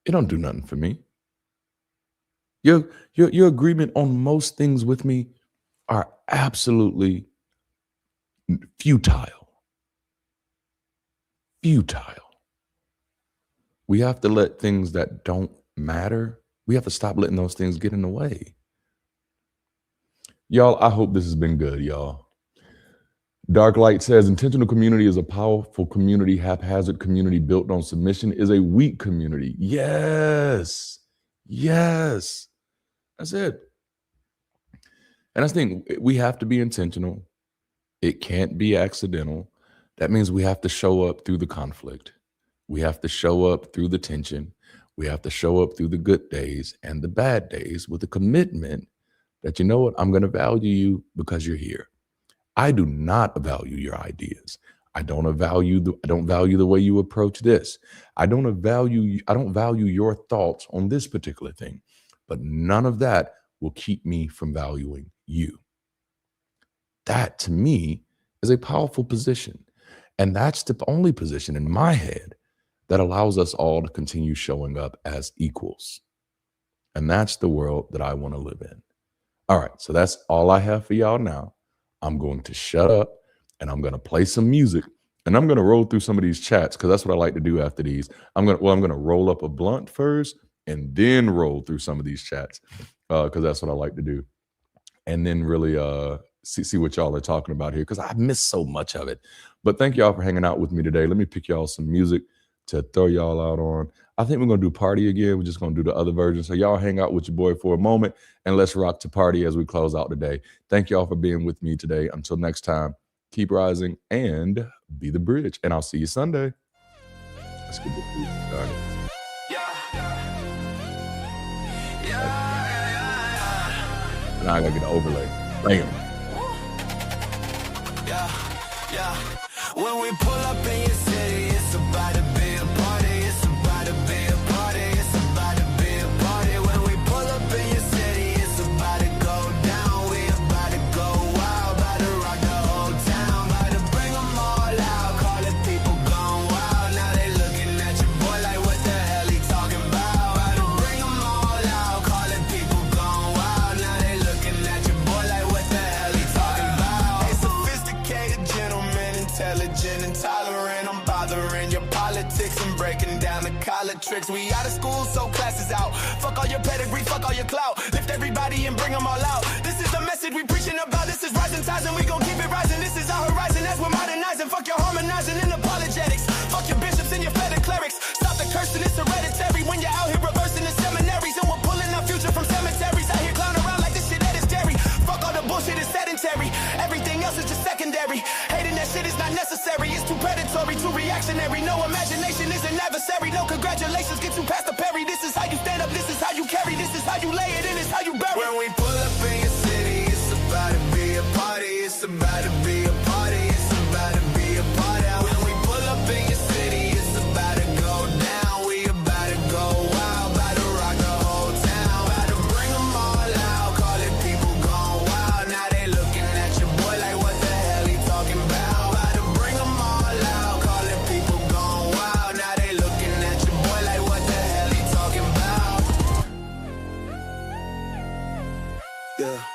B: It don't do nothing for me. Your agreement on most things with me are absolutely futile. We have to let things that don't matter, we have to stop letting those things get in the way. Y'all, I hope this has been good, y'all. Dark Light says, intentional community is a powerful community. Haphazard community built on submission is a weak community. Yes. That's it. And I think we have to be intentional. It can't be accidental. That means we have to show up through the conflict. We have to show up through the tension. We have to show up through the good days and the bad days with a commitment that, you know what, I'm going to value you because you're here. I do not value your ideas. I don't value the way you approach this. I don't value your thoughts on this particular thing. But none of that will keep me from valuing you. That, to me, is a powerful position. And that's the only position in my head that allows us all to continue showing up as equals. And that's the world that I want to live in. All right, so that's all I have for y'all now. I'm going to shut up and I'm going to play some music and I'm going to roll through some of these chats because that's what I like to do after these. I'm going to roll up a blunt first and then roll through some of these chats because that's what I like to do. And then really see what y'all are talking about here because I missed so much of it. But thank y'all for hanging out with me today. Let me pick y'all some music to throw y'all out on. I think we're going to do Party again. We're just going to do the other version. So y'all hang out with your boy for a moment and let's rock to Party as we close out today. Thank y'all for being with me today. Until next time, keep rising and be the bridge. And I'll see you Sunday. Let's get this music started. Now I got to get an overlay. Bam.
A: When we pull up in your city, it's about to be a party. It's about to be a party. It's about to be a party. When we pull up in your city, it's about to go down. We about to go wild, about to rock the whole town, about to bring them all out. Call it people gone wild. Now they looking at your boy like what the hell he talking about. About to bring them all out. Call it people gone wild. Now they looking at your boy like what the hell he talking about. Hey, sophisticated gentlemen, intelligent and tolerant. I'm bothering your politics and breaking down the college tricks. We out of school, so classes out. Fuck all your pedigree, fuck all your clout. Lift everybody and bring them all out. This is the message we preaching about. This is rising tides and we gon' keep it rising. This is our horizon as we're modernizing. Fuck your harmonizing and apologetics. Fuck your bishops and your fed clerics. Stop the cursing, it's hereditary. When you're out here reversing the seminaries and we're pulling our future from cemeteries. Out here clowning around like this shit that is dairy. Fuck all the bullshit is sedentary. Everything else is just secondary. Hating that shit is not necessary. It's too When we pull up in your city, it's about to be a party. It's about to be a party. It's about to be a party. When we pull up in your city, it's about to go down. We about to go wild, about to rock the whole town. About to bring them all out, call it people gone wild. Now they looking at your boy like what the hell he talking about. About to bring them all out, call it people gone wild. Now they looking at your boy like what the hell he talking about. Yeah.